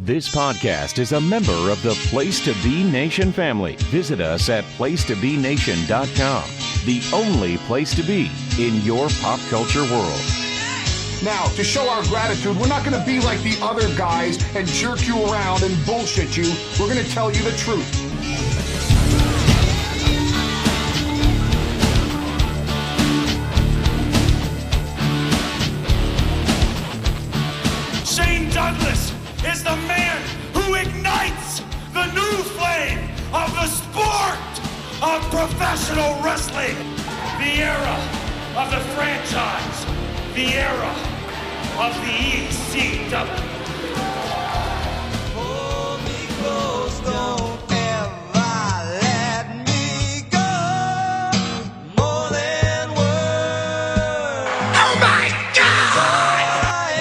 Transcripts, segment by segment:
This podcast is a member of the Place to Be Nation family. Visit us at placetobenation.com, the only place to be in your pop culture world. Now, to show our gratitude, we're not going to be like the other guys and jerk you around and bullshit you. We're going to tell you the truth. Shane Douglas is the man who ignites the new flame of the sport of professional wrestling. The era of the franchise. The era of the ECW. Hold me close, don't ever let me go. More than words. Oh my God! I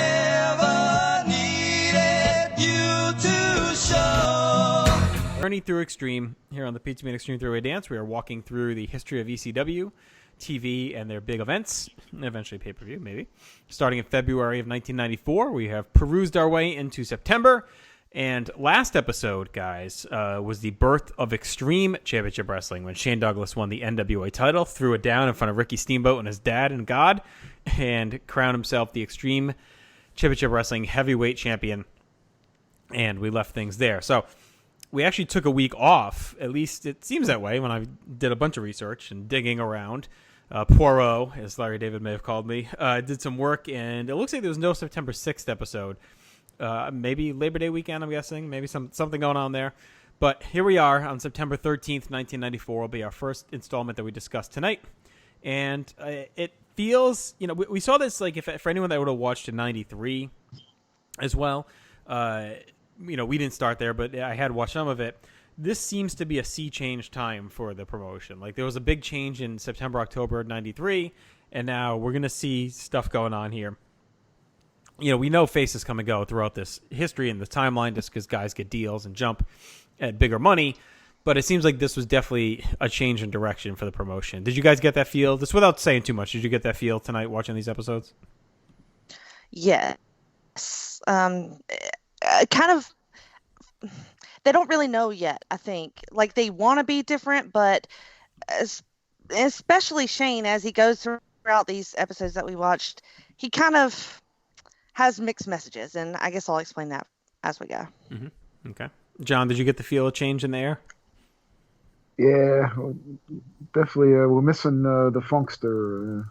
ever needed you to show. Journey through Extreme here on the PTBN Extreme Three-Way Dance. We are walking through the history of ECW TV and their big events, and eventually pay-per-view, maybe. Starting in February of 1994, we have perused our way into September. And last episode, guys, was the birth of Extreme Championship Wrestling when Shane Douglas won the NWA title, threw it down in front of Ricky Steamboat and his dad and God, and crowned himself the Extreme Championship Wrestling Heavyweight Champion. And we left things there. So we actually took a week off, at least it seems that way when I did a bunch of research and digging around. Poirot, as Larry David may have called me, did some work, and it looks like there was no September 6th episode. Maybe Labor Day weekend, I'm guessing. Maybe something going on there. But here we are on September 13th, 1994 will be our first installment that we discuss tonight. And it feels, we saw this, like, for anyone that would have watched in 93 as well, we didn't start there, but I had watched some of it. This seems to be a sea change time for the promotion. Like, there was a big change in September, October of 93, and now we're going to see stuff going on here. We know faces come and go throughout this history and the timeline just because guys get deals and jump at bigger money, but it seems like this was definitely a change in direction for the promotion. Did you guys get that feel? Just without saying too much, did you get that feel tonight watching these episodes? Yes. Kind of... They don't really know yet, I think. Like, they want to be different, but especially Shane, as he goes throughout these episodes that we watched, he kind of has mixed messages, and I guess I'll explain that as we go. Mm-hmm. Okay. John, did you get the feel of change in the air? Yeah, definitely. We're missing the Funkster.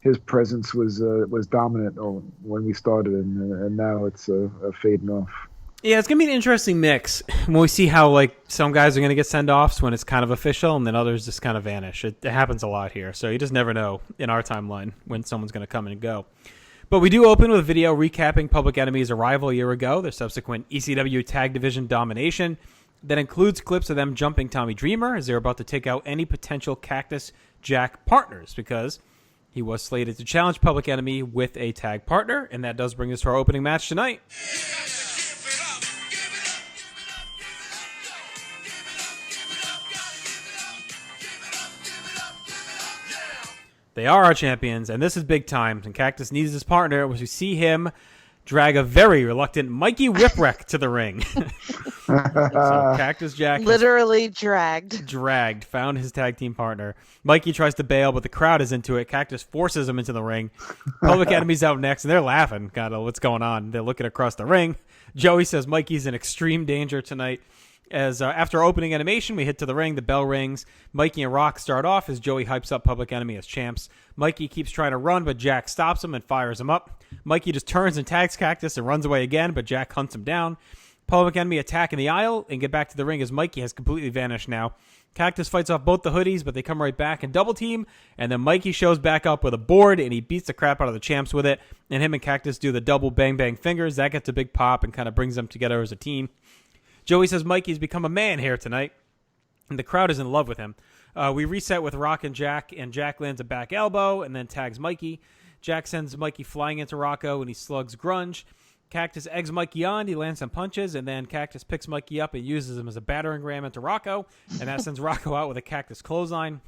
His presence was dominant when we started, and now it's fading off. Yeah, it's going to be an interesting mix when we see how, like, some guys are going to get send-offs when it's kind of official and then others just kind of vanish. It happens a lot here, so you just never know in our timeline when someone's going to come and go. But we do open with a video recapping Public Enemy's arrival a year ago, their subsequent ECW Tag Division domination. That includes clips of them jumping Tommy Dreamer as they're about to take out any potential Cactus Jack partners because he was slated to challenge Public Enemy with a tag partner, and that does bring us to our opening match tonight. They are our champions, and this is big time. And Cactus needs his partner, which we see him drag a very reluctant Mikey Whipwreck to the ring. So Cactus Jack literally dragged, found his tag team partner. Mikey tries to bail, but the crowd is into it. Cactus forces him into the ring. Public Enemy's out next, and they're laughing. God, what's going on? They're looking across the ring. Joey says Mikey's in extreme danger tonight. As after opening animation, we hit to the ring. The bell rings. Mikey and Rock start off as Joey hypes up Public Enemy as champs. Mikey keeps trying to run, but Jack stops him and fires him up. Mikey just turns and tags Cactus and runs away again, but Jack hunts him down. Public Enemy attack in the aisle and get back to the ring as Mikey has completely vanished now. Cactus fights off both the hoodies, but they come right back and double team. And then Mikey shows back up with a board, and he beats the crap out of the champs with it. And him and Cactus do the double bang bang fingers. That gets a big pop and kind of brings them together as a team. Joey says Mikey's become a man here tonight, and the crowd is in love with him. We reset with Rock and Jack lands a back elbow and then tags Mikey. Jack sends Mikey flying into Rocco, and he slugs Grunge. Cactus eggs Mikey on, he lands some punches, and then Cactus picks Mikey up and uses him as a battering ram into Rocco, and that sends Rocco out with a Cactus clothesline.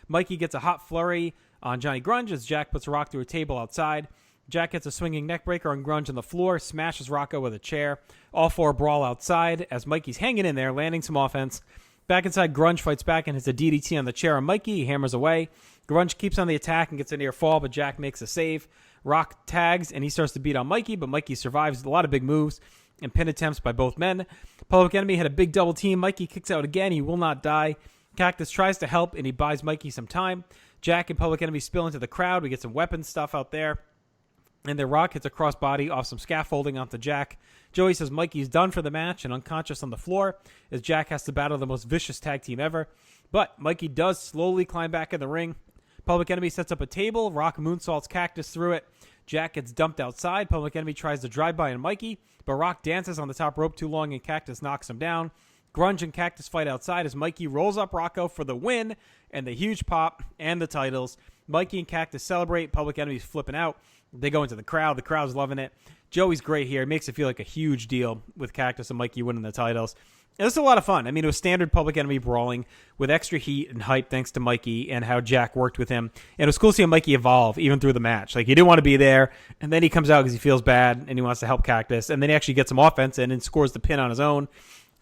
Mikey gets a hot flurry on Johnny Grunge as Jack puts Rock through a table outside. Jack gets a swinging neckbreaker on Grunge on the floor, smashes Rocco with a chair. All four brawl outside as Mikey's hanging in there, landing some offense. Back inside, Grunge fights back and hits a DDT on the chair on Mikey. He hammers away. Grunge keeps on the attack and gets a near fall, but Jack makes a save. Rock tags, and he starts to beat on Mikey, but Mikey survives a lot of big moves and pin attempts by both men. Public Enemy had a big double team. Mikey kicks out again. He will not die. Cactus tries to help, and he buys Mikey some time. Jack and Public Enemy spill into the crowd. We get some weapon stuff out there. And then Rock hits a crossbody off some scaffolding onto Jack. Joey says Mikey's done for the match and unconscious on the floor as Jack has to battle the most vicious tag team ever. But Mikey does slowly climb back in the ring. Public Enemy sets up a table. Rock moonsaults Cactus through it. Jack gets dumped outside. Public Enemy tries to drive by on Mikey, but Rock dances on the top rope too long and Cactus knocks him down. Grunge and Cactus fight outside as Mikey rolls up Rocco for the win and the huge pop and the titles. Mikey and Cactus celebrate. Public Enemy's flipping out. They go into the crowd. The crowd's loving it. Joey's great here. It makes it feel like a huge deal with Cactus and Mikey winning the titles. And this is a lot of fun. I mean, it was standard Public Enemy brawling with extra heat and hype thanks to Mikey and how Jack worked with him. And it was cool seeing Mikey evolve even through the match. Like, he didn't want to be there, and then he comes out because he feels bad and he wants to help Cactus. And then he actually gets some offense in and scores the pin on his own.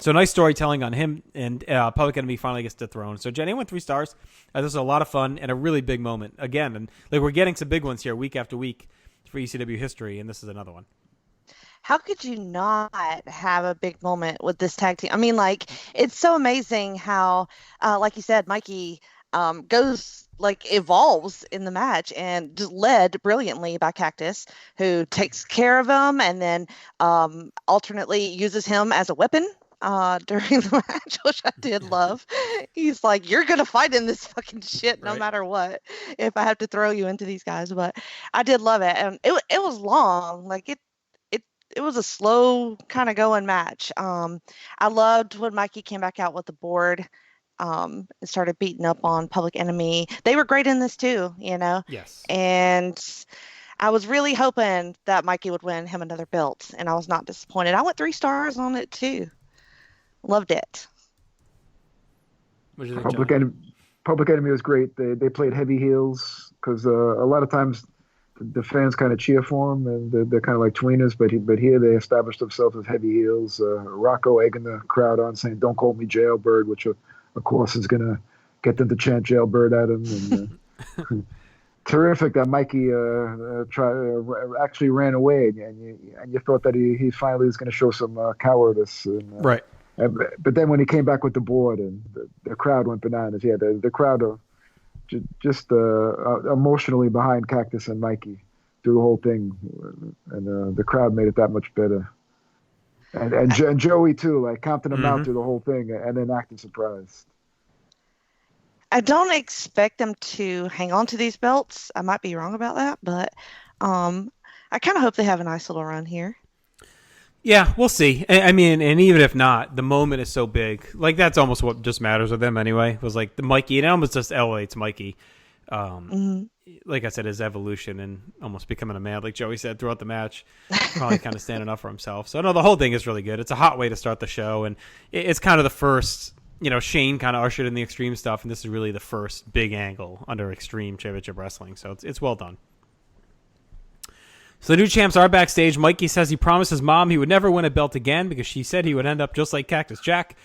So nice storytelling on him, and Public Enemy finally gets dethroned. So Jenny went 3 stars. This was a lot of fun and a really big moment. Again, and like we're getting some big ones here week after week for ECW history, and this is another one. How could you not have a big moment with this tag team? I mean, like, it's so amazing how, like you said, Mikey evolves in the match and just led brilliantly by Cactus, who takes care of him and then alternately uses him as a weapon during the match, which I did love. He's like, you're gonna fight in this fucking shit no matter what, if I have to throw you into these guys. But I did love it, and it was long. Like, it was a slow kind of going match. I loved when Mikey came back out with the board and started beating up on Public Enemy. They were great in this too, you know? Yes. And I was really hoping that Mikey would win him another belt, and I was not disappointed. I went 3 stars on it too. Loved it. What did you think, Public Enemy was great. They played heavy heels because a lot of times the fans kind of cheer for them, and they're kind of like tweeners. But here they established themselves as heavy heels. Rocco egging the crowd on, saying "Don't call me Jailbird," which of course is going to get them to chant Jailbird at him. And, terrific that Mikey actually ran away, and you thought that he finally was going to show some cowardice. And, right. But then when he came back with the board, and the crowd went bananas. Yeah, the crowd are just emotionally behind Cactus and Mikey through the whole thing, and the crowd made it that much better. And Joey too, like counting them out through the whole thing, and then acting surprised. I don't expect them to hang on to these belts. I might be wrong about that, but I kind of hope they have a nice little run here. Yeah, we'll see. I mean, and even if not, the moment is so big. Like, that's almost what just matters with them anyway. It was like the Mikey, and it almost just elevates Mikey. Like I said, his evolution and almost becoming a man, like Joey said, throughout the match. Probably kind of standing up for himself. So, no, the whole thing is really good. It's a hot way to start the show, and it's kind of the first, Shane kind of ushered in the Extreme stuff, and this is really the first big angle under Extreme Championship Wrestling. So, it's well done. So the new champs are backstage. Mikey says he promised his mom he would never win a belt again because she said he would end up just like Cactus Jack.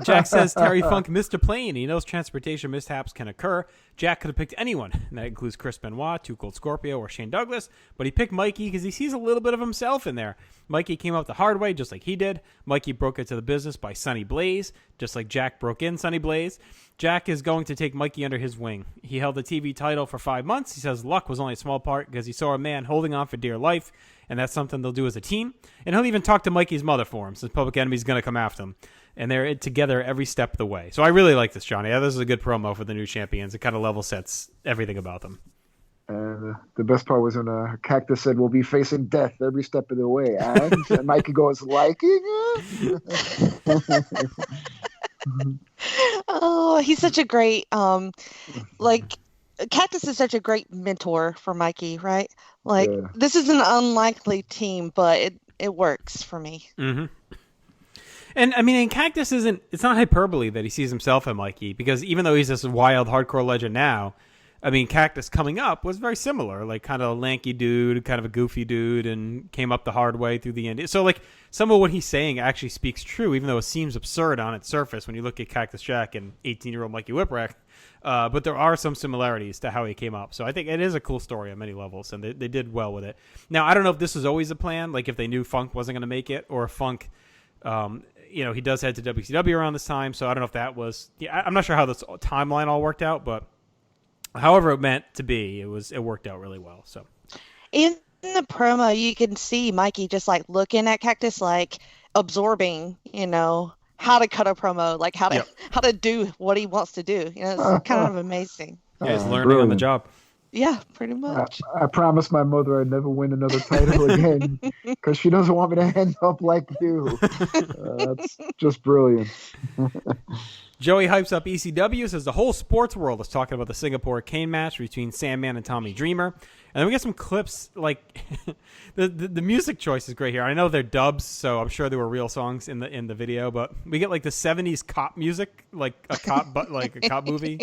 Jack says Terry Funk missed a plane. He knows transportation mishaps can occur. Jack could have picked anyone, and that includes Chris Benoit, Too Cold Scorpio, or Shane Douglas, but he picked Mikey because he sees a little bit of himself in there. Mikey came up the hard way, just like he did. Mikey broke into the business by Sonny Blaze, just like Jack broke in Sonny Blaze. Jack is going to take Mikey under his wing. He held the TV title for 5 months. He says luck was only a small part because he saw a man holding on for dear life, and that's something they'll do as a team. And he'll even talk to Mikey's mother for him, since Public Enemy's going to come after him. And they're together every step of the way. So I really like this, Johnny. This is a good promo for the new champions. It kind of level sets everything about them. And the best part was when Cactus said, "We'll be facing death every step of the way." And Mikey goes, "Liking it?" Oh, he's such a great, Cactus is such a great mentor for Mikey, right? Like, This is an unlikely team, but it works for me. Mm-hmm. And, I mean, and Cactus it's not hyperbole that he sees himself in Mikey, because even though he's this wild, hardcore legend now, I mean, Cactus coming up was very similar, like kind of a lanky dude, kind of a goofy dude, and came up the hard way through the end. So, like, some of what he's saying actually speaks true, even though it seems absurd on its surface when you look at Cactus Jack and 18-year-old Mikey Whipwreck. But there are some similarities to how he came up. So I think it is a cool story on many levels, and they did well with it. Now, I don't know if this was always a plan, like if they knew Funk wasn't going to make it, or if Funk, he does head to WCW around this time, so I don't know if that was... Yeah, I'm not sure how this timeline all worked out, but however it meant to be, it worked out really well. So In the promo, you can see Mikey just like looking at Cactus, like absorbing, how to cut a promo, like how to do what he wants to do. It's kind of amazing. Yeah, he's learning brilliant. on the job. Yeah, pretty much. I promised my mother I'd never win another title again because she doesn't want me to end up like you. That's just brilliant. Joey hypes up ECW, says the whole sports world is talking about the Singapore cane match between Sandman and Tommy Dreamer. And then we get some clips, like the music choice is great here. I know they're dubs, so I'm sure there were real songs in the video, but we get like the 70s cop music, like a cop movie.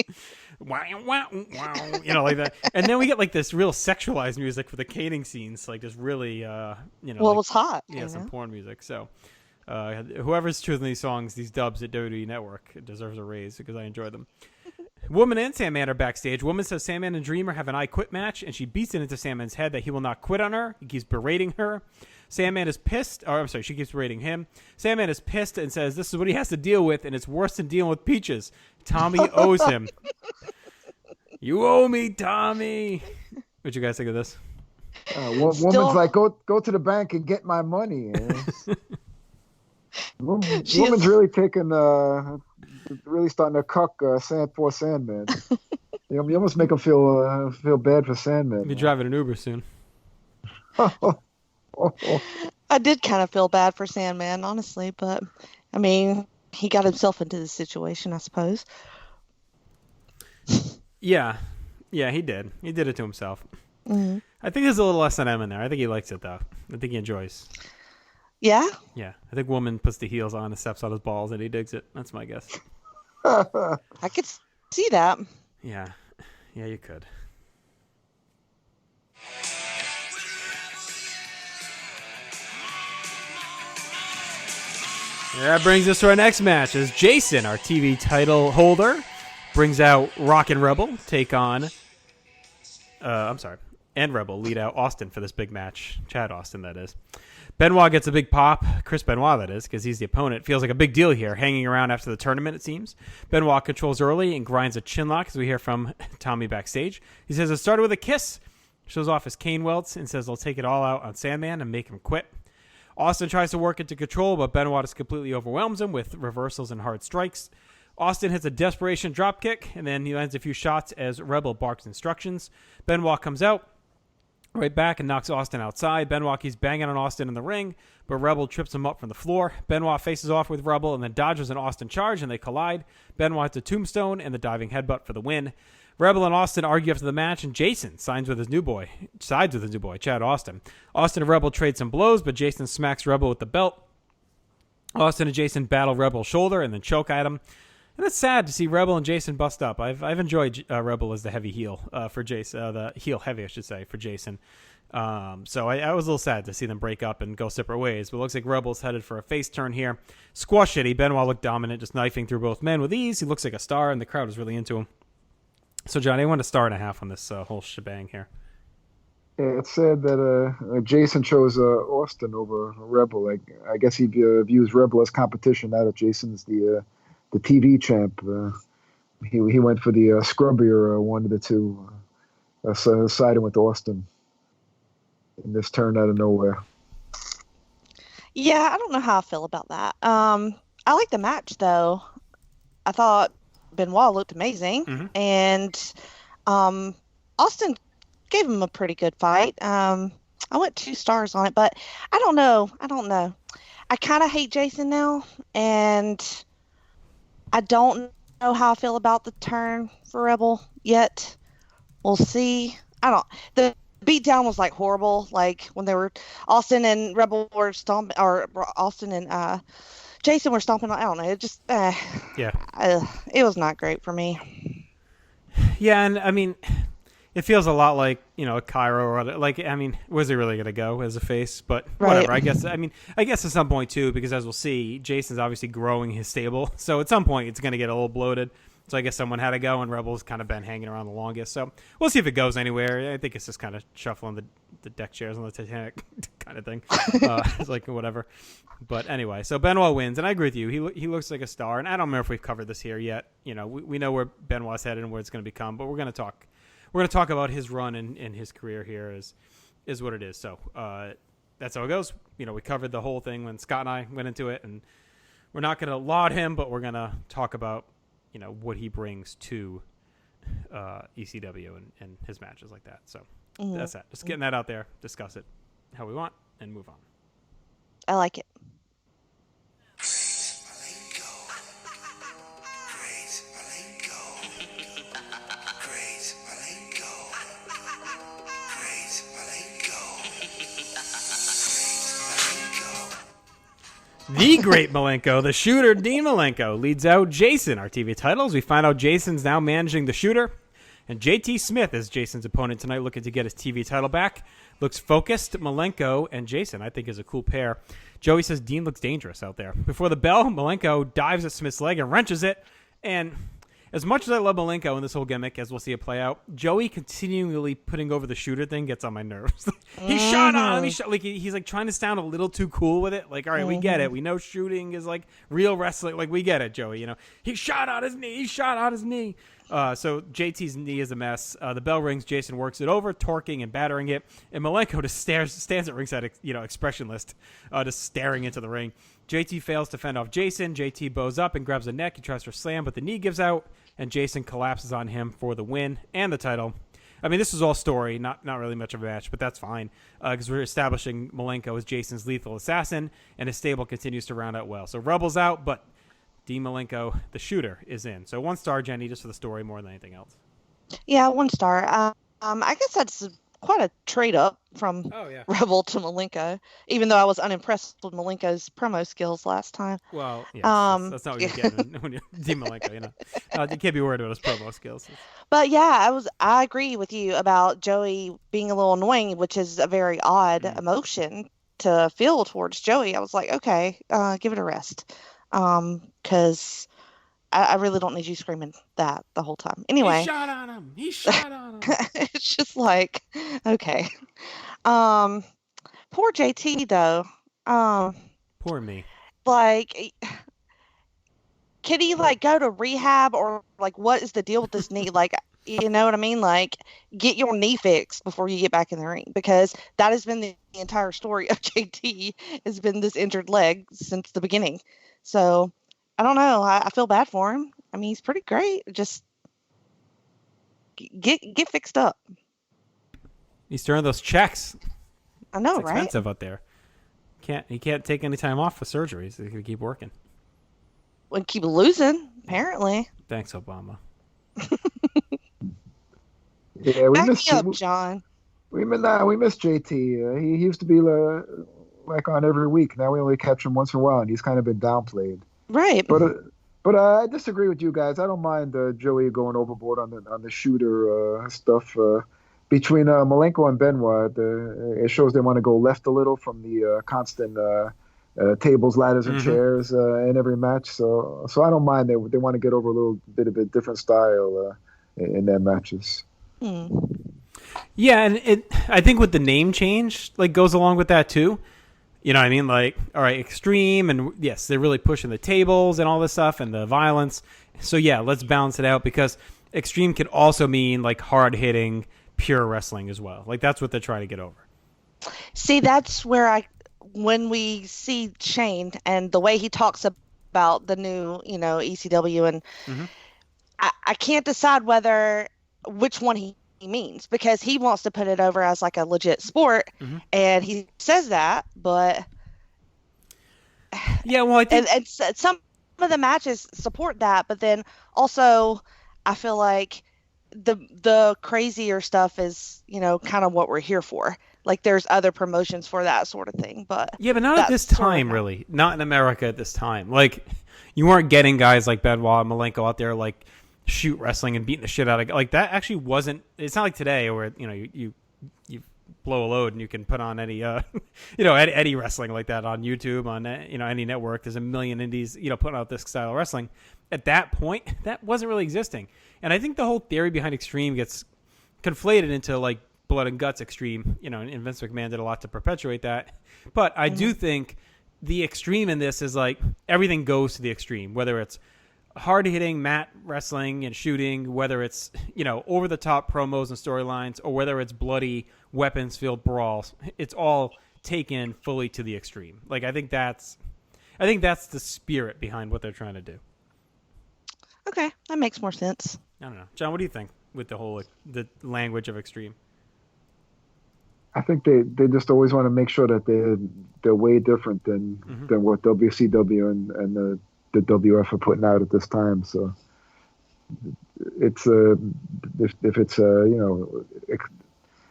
Wow, wow, wow, like that. And then we get like this real sexualized music for the caning scenes, like just really, Well, it was hot. Yeah, some porn music. So whoever's choosing these songs, these dubs at WWE Network, deserves a raise because I enjoy them. Woman and Sandman are backstage. Woman says Sandman and Dreamer have an I Quit match, and she beats it into Sandman's head that he will not quit on her. He keeps berating her. Sandman is pissed. She keeps berating him. Sandman is pissed and says this is what he has to deal with, and it's worse than dealing with Peaches. Tommy owes him. You owe me, Tommy. What'd you guys think of this? Woman's like, go to the bank and get my money. Woman's really taking, really starting to cuck poor Sandman. You almost make him feel bad for Sandman. Be driving an Uber soon. I did kind of feel bad for Sandman, honestly, but I mean, he got himself into this situation, I suppose. Yeah, he did. He did it to himself. Mm-hmm. I think there's a little S&M in there. I think he likes it, though. I think he enjoys. Yeah? Yeah. I think Woman puts the heels on and steps on his balls, and he digs it. That's my guess. I could see that. Yeah. Yeah, you could. That brings us to our next match as Jason, our TV title holder, brings out Rockin' Rebel, take on, and Rebel lead out Austin for this big match. Chad Austin, that is. Benoit gets a big pop. Chris Benoit, that is, because he's the opponent. Feels like a big deal here, hanging around after the tournament, it seems. Benoit controls early and grinds a chinlock, as we hear from Tommy backstage. He says it started with a kiss, shows off his cane welts, and says they'll take it all out on Sandman and make him quit. Austin tries to work into control, but Benoit just completely overwhelms him with reversals and hard strikes. Austin hits a desperation dropkick, and then he lands a few shots as Rebel barks instructions. Benoit comes out right back and knocks Austin outside. Benoit keeps banging on Austin in the ring, but Rebel trips him up from the floor. Benoit faces off with Rebel and then dodges an Austin charge, and they collide. Benoit hits a tombstone and the diving headbutt for the win. Rebel and Austin argue after the match, and Jason sides with his new boy, Chad Austin. Austin and Rebel trade some blows, but Jason smacks Rebel with the belt. Austin and Jason battle Rebel's shoulder and then choke at him. And it's sad to see Rebel and Jason bust up. I've enjoyed Rebel as the heavy heel for Jason, the heel heavy, I should say, for Jason. So I was a little sad to see them break up and go separate ways. But it looks like Rebel's headed for a face turn here. Squash City. Benoit looked dominant, just knifing through both men with ease. He looks like a star, and the crowd is really into him. So, John, I want a star and a half on this whole shebang here. Yeah, it's sad that Jason chose Austin over Rebel. I guess he views Rebel as competition now that Jason's the TV champ. He went for the scrubbier one of the two, siding with Austin. And this turned out of nowhere. Yeah, I don't know how I feel about that. I like the match, though. I thought Benoit looked amazing, and Austin gave him a pretty good fight. I went 2 stars on it, but I don't know. I kind of hate Jason now, and I don't know how I feel about the turn for Rebel yet. We'll see. The beatdown was like horrible. Like when they were Austin and Rebel were stomping, or Austin and Jason were stomping. I don't know. It just it was not great for me. Yeah, and I mean, It feels a lot like, a Cairo or other, like, I mean, where's he really going to go as a face? But whatever, Right. I guess at some point too, because as we'll see, Jason's obviously growing his stable. So at some point it's going to get a little bloated. So I guess someone had to go, and Rebel's kind of been hanging around the longest. So we'll see if it goes anywhere. I think it's just kind of shuffling the deck chairs on the Titanic kind of thing. It's like whatever. But anyway, so Benoit wins, and I agree with you. He looks like a star, and I don't remember if we've covered this here yet. We know where Benoit's headed and where it's going to become, but we're going to talk. We're going to talk about his run and his career here is what it is. So that's how it goes. We covered the whole thing when Scott and I went into it, and we're not going to laud him, but we're going to talk about what he brings to ECW and his matches like that. So that's that. Just getting that out there, discuss it how we want, and move on. I like it. The Great Malenko, the shooter, Dean Malenko, leads out Jason. Our TV titles, we find out Jason's now managing the shooter. And JT Smith is Jason's opponent tonight, looking to get his TV title back. Looks focused. Malenko and Jason, I think, is a cool pair. Joey says Dean looks dangerous out there. Before the bell, Malenko dives at Smith's leg and wrenches it. And as much as I love Malenko in this whole gimmick, as we'll see it play out, Joey continually putting over the shooter thing gets on my nerves. He shot on him. He's like trying to sound a little too cool with it. Like, all right, we get it. We know shooting is like real wrestling. Like, we get it, Joey. He shot on his knee. He shot on his knee. So JT's knee is a mess. The bell rings. Jason works it over, torquing and battering it. And Malenko just stands at ringside, expressionless, just staring into the ring. JT fails to fend off Jason. JT bows up and grabs the neck. He tries for a slam, but the knee gives out, and Jason collapses on him for the win and the title. I mean, this is all story, not really much of a match, but that's fine because we're establishing Malenko as Jason's lethal assassin, and his stable continues to round out well. So Rebel's out, but Dean Malenko, the shooter, is in. So 1 star, Jenny, just for the story more than anything else. Yeah, 1 star. I guess that's quite a trade up from Rebel to Malenko, even though I was unimpressed with Malenko's promo skills last time. Well, yes, that's not what you're getting when you're Dean Malenko. You can't be worried about his promo skills. But yeah, I agree with you about Joey being a little annoying, which is a very odd emotion to feel towards Joey. I was like, okay, give it a rest. Because I really don't need you screaming that the whole time. Anyway. He shot on him. It's just like, okay. Poor JT, though. Poor me. Like, can he, go to rehab or, what is the deal with this knee? You know what I mean? Get your knee fixed before you get back in the ring, because that has been the entire story of JT, has been this injured leg since the beginning. So, I don't know. I feel bad for him. I mean, he's pretty great. Just get fixed up. He's throwing those checks. I know, it's expensive out there. He can't take any time off for surgeries. He can keep working. And keep losing, apparently. Thanks, Obama. Yeah, we Back missed me up, John. We miss JT. He used to be on every week. Now we only catch him once in a while, and he's kind of been downplayed. Right. But I disagree with you guys. I don't mind Joey going overboard on the shooter stuff. Between Malenko and Benoit, it shows they want to go left a little from the constant tables, ladders, and chairs in every match. So I don't mind. They want to get over a little bit of a different style in their matches. Yeah, and I think with the name change, goes along with that too. You know what I mean? All right, Extreme, and yes, they're really pushing the tables and all this stuff and the violence. So yeah, let's balance it out, because Extreme can also mean hard-hitting, pure wrestling as well. That's what they're trying to get over. See, that's where when we see Shane and the way he talks about the new, ECW, and I can't decide which one he means, because he wants to put it over as a legit sport, and he says that, but yeah, well, I think and some of the matches support that, but then also I feel like the crazier stuff is kind of what we're here for. There's other promotions for that sort of thing, but yeah, but not at this time, really. Not in America at this time. You weren't getting guys like Benoit and Malenko out there shoot wrestling and beating the shit out of like that actually wasn't. It's not like today where you blow a load and you can put on any any wrestling like that on YouTube on any network. There's a million indies putting out this style of wrestling. At that point, that wasn't really existing, and I think the whole theory behind Extreme gets conflated into like blood and guts Extreme. And Vince McMahon did a lot to perpetuate that, but I do think the Extreme in this is like everything goes to the extreme, whether it's hard-hitting mat wrestling and shooting, whether it's over-the-top promos and storylines, or whether it's bloody weapons-filled brawls. It's all taken fully to the extreme. Like I think that's the spirit behind what they're trying to do. Okay, that makes more sense. I don't know, John. What do you think with the whole the language of Extreme? I think they just always want to make sure that they're way different than what WCW and the WF are putting out at this time. So it's if it's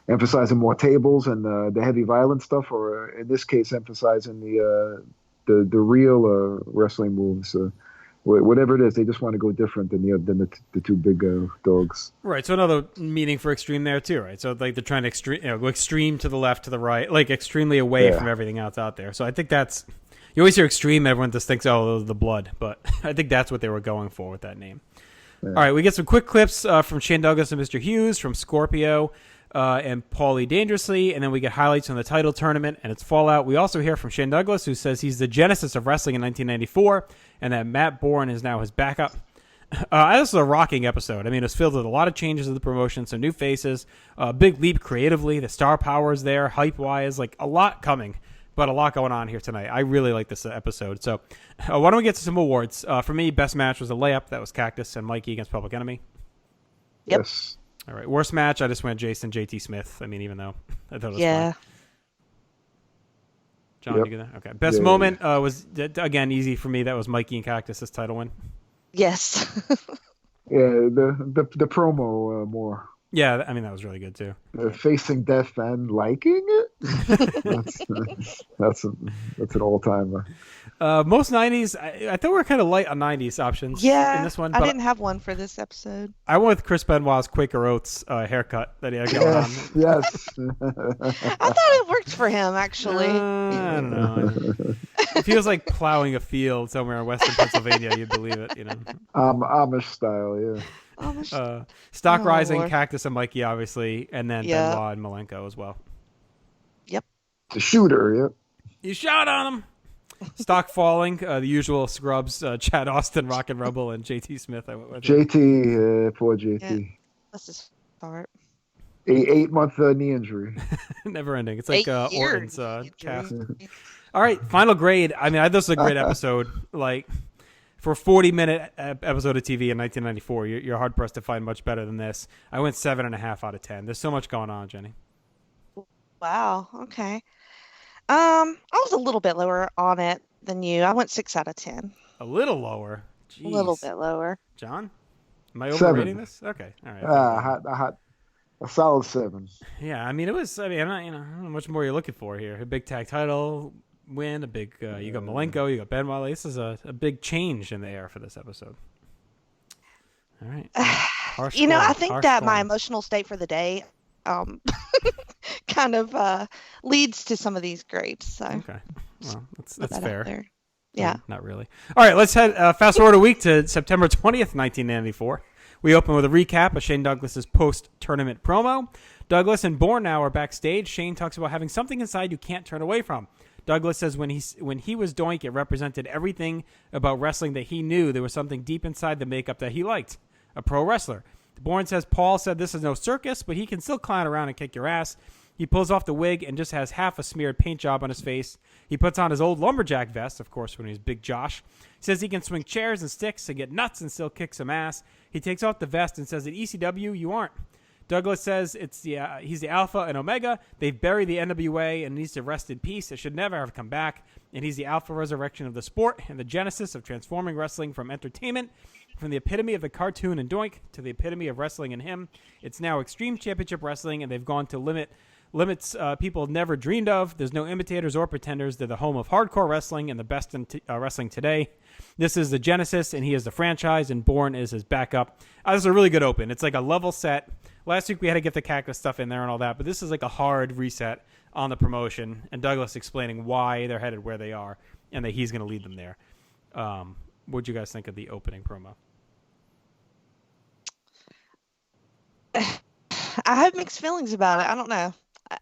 emphasizing more tables and the heavy violence stuff, or in this case emphasizing the real wrestling moves. Whatever it is, they just want to go different than the two big dogs. Right. So another meaning for Extreme there too, right? So like they're trying to go extreme to the left, to the right, like extremely away from everything else out there. So I think that's. You always hear Extreme, everyone just thinks, oh, the blood. But I think that's what they were going for with that name. Yeah. All right, we get some quick clips from Shane Douglas and Mr. Hughes, from Scorpio and Paulie Dangerously, and then we get highlights from the title tournament and its fallout. We also hear from Shane Douglas, who says he's the genesis of wrestling in 1994, and that Matt Bourne is now his backup. This is a rocking episode. I mean, it's filled with a lot of changes in the promotion, some new faces, a big leap creatively, the star power is there, hype-wise, like a lot coming. But a lot going on here tonight. I really like this episode. So why don't we get to some awards? For me, best match was a layup. That was Cactus and Mikey against Public Enemy. Yep. Yes. All right. Worst match, I just went Jason, JT Smith. I mean, even though I thought it was fun. John, you get that? Okay. Best moment was, again, easy for me. That was Mikey and Cactus's title win. Yes. The promo more. Yeah, I mean, that was really good, too. Facing death and liking it? that's an all-timer. Most 90s, I thought we were kind of light on 90s options in this one. I didn't have one for this episode. I went with Chris Benoit's Quaker Oats haircut that he had going on. Yes. I thought it worked for him, actually. I don't know. If he was like plowing a field somewhere in western Pennsylvania, you'd believe it, Amish style, yeah. Stock Rising, Lord. Cactus and Mikey, obviously, and then Benoit and Malenko as well. Yep. The shooter, yep. You shot on him. Stock Falling, the usual scrubs, Chad Austin, Rock and Rebel, and JT Smith. I went with poor JT. Yeah. Let's just start. 8-month knee injury. Never ending. It's like Orton's calf. All right, final grade. I mean, this was a great episode. Like, for a 40-minute episode of TV in 1994, you're hard-pressed to find much better than this. I went 7.5 out of 10. There's so much going on, Jenny. Wow, okay. I was a little bit lower on it than you. I went 6 out of 10. A little lower? Jeez. A little bit lower. John? Am I overrating this? Okay, all right. A solid 7. Yeah, I mean, it was, I don't know how much more you're looking for here. A big tag title win, a big, you got Malenko, you got Benoit. This is a big change in the air for this episode. All right. I think that my emotional state for the day kind of leads to some of these grades. So. Okay. Well, that's fair. Yeah. No, not really. All right, let's head fast forward a week to September 20th, 1994. We open with a recap of Shane Douglas's post-tournament promo. Douglas and Bourne now are backstage. Shane talks about having something inside you can't turn away from. Douglas says when he was Doink, it represented everything about wrestling that he knew. There was something deep inside the makeup that he liked. A pro wrestler. Bourne says Paul said this is no circus, but he can still clown around and kick your ass. He pulls off the wig and just has half a smeared paint job on his face. He puts on his old lumberjack vest, of course, when he was Big Josh. He says he can swing chairs and sticks and get nuts and still kick some ass. He takes off the vest and says, at ECW, you aren't. Douglas says he's the Alpha and Omega. They've buried the NWA and needs to rest in peace. It should never have come back. And he's the Alpha resurrection of the sport and the genesis of transforming wrestling from entertainment, from the epitome of the cartoon and Doink to the epitome of wrestling in him. It's now Extreme Championship Wrestling, and they've gone to limit limits people never dreamed of. There's no imitators or pretenders. They're the home of hardcore wrestling and the best in wrestling today. This is the Genesis, and he is the franchise, and Bourne is his backup. This is a really good open. It's like a level set. Last week we had to get the Cactus stuff in there and all that, but this is like a hard reset on the promotion, and Douglas explaining why they're headed where they are and that he's going to lead them there. What'd you guys think of the opening promo? I have mixed feelings about it. I don't know.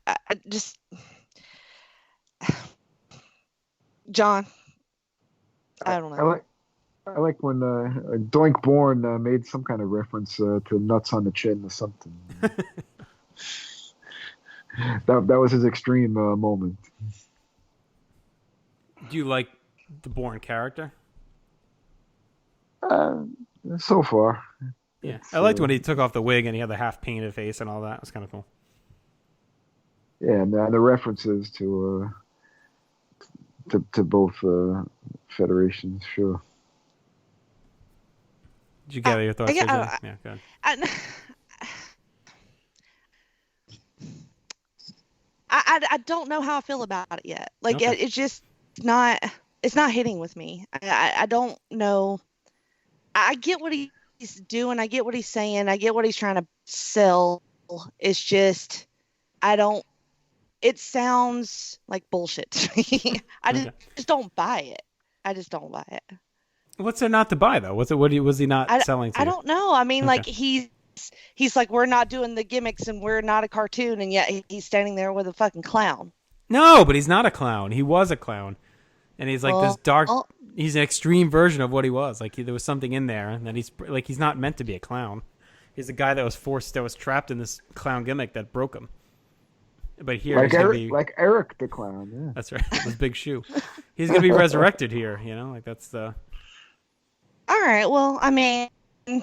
I just... John, I don't know. I like when Doink Bourne made some kind of reference to nuts on the chin or something. that was his extreme moment. Do you like the Bourne character? So far. Yeah, I liked when he took off the wig and he had the half painted face and all that. It was kind of cool. Yeah, and the references to both federations, sure. Did you gather your thoughts? Yeah, go ahead. I don't know how I feel about it yet. Like, Okay. it's just not. It's not hitting with me. I don't know. I get what he's doing. I get what he's saying. I get what he's trying to sell. It's just, I don't. It sounds like bullshit to me. I just don't buy it. I just don't buy it. What's there not to buy though? Was he not selling to I you? don't know. I mean, Okay. like he's like, we're not doing the gimmicks and we're not a cartoon, and yet he's standing there with a fucking clown. No, but he's not a clown. He was a clown, and he's like this dark. He's an extreme version of what he was. Like there was something in there, and then he's not meant to be a clown. He's a guy that was trapped in this clown gimmick that broke him. But here, like Eric the clown. Yeah, that's right. His big shoe. He's gonna be resurrected here. Like that's the. All right. Well, I mean,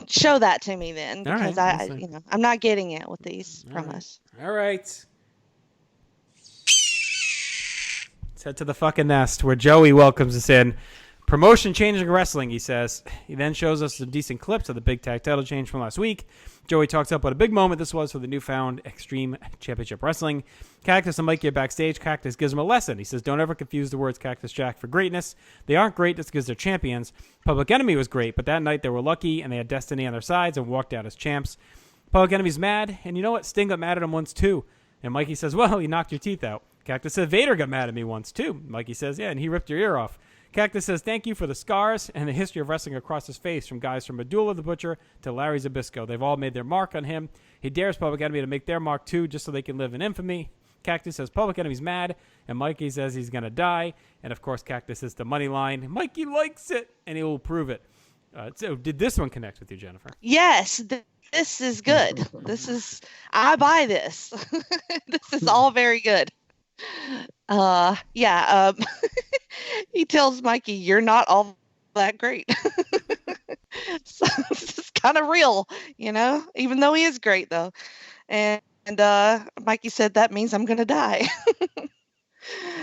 show that to me then, All because right, I'm not getting it with these promos. All right. Let's head to the fucking nest where Joey welcomes us in. Promotion changing wrestling, he says. He then shows us some decent clips of the big tag title change from last week. Joey talks up what a big moment this was for the newfound Extreme Championship Wrestling. Cactus and Mikey are backstage. Cactus gives him a lesson. He says, don't ever confuse the words Cactus Jack for greatness. They aren't great just because they're champions. Public Enemy was great, but that night they were lucky and they had destiny on their sides and walked out as champs. Public Enemy's mad, and you know what? Sting got mad at him once too. And Mikey says, well, he knocked your teeth out. Cactus said, Vader got mad at me once too. Mikey says, yeah, and he ripped your ear off. Cactus says, thank you for the scars and the history of wrestling across his face, from guys from Medulla the Butcher to Larry Zbyszko. They've all made their mark on him. He dares Public Enemy to make their mark too, just so they can live in infamy. Cactus says Public Enemy's mad, and Mikey says he's going to die. And, of course, Cactus is the money line. Mikey likes it, and he will prove it. So did this one connect with you, Jennifer? Yes, this is good. I buy this. This is all very good. He tells Mikey, you're not all that great. So this is kind of real, even though he is great though. And Mikey said, that means I'm going to die.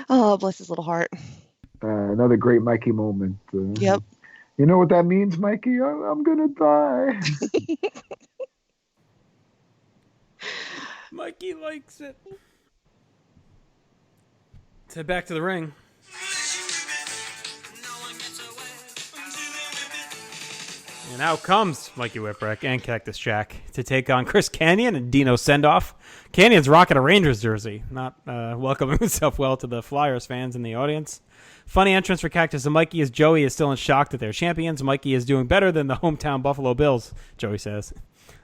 Oh, bless his little heart. Another great Mikey moment. Yep. You know what that means, Mikey? I'm going to die. Mikey likes it. Let's head back to the ring. And out comes Mikey Whipwreck and Cactus Jack to take on Chris Kanyon and Dino Sendoff. Canyon's rocking a Rangers jersey, not welcoming himself well to the Flyers fans in the audience. Funny entrance for Cactus and Mikey as Joey is still in shock that they're champions. Mikey is doing better than the hometown Buffalo Bills, Joey says.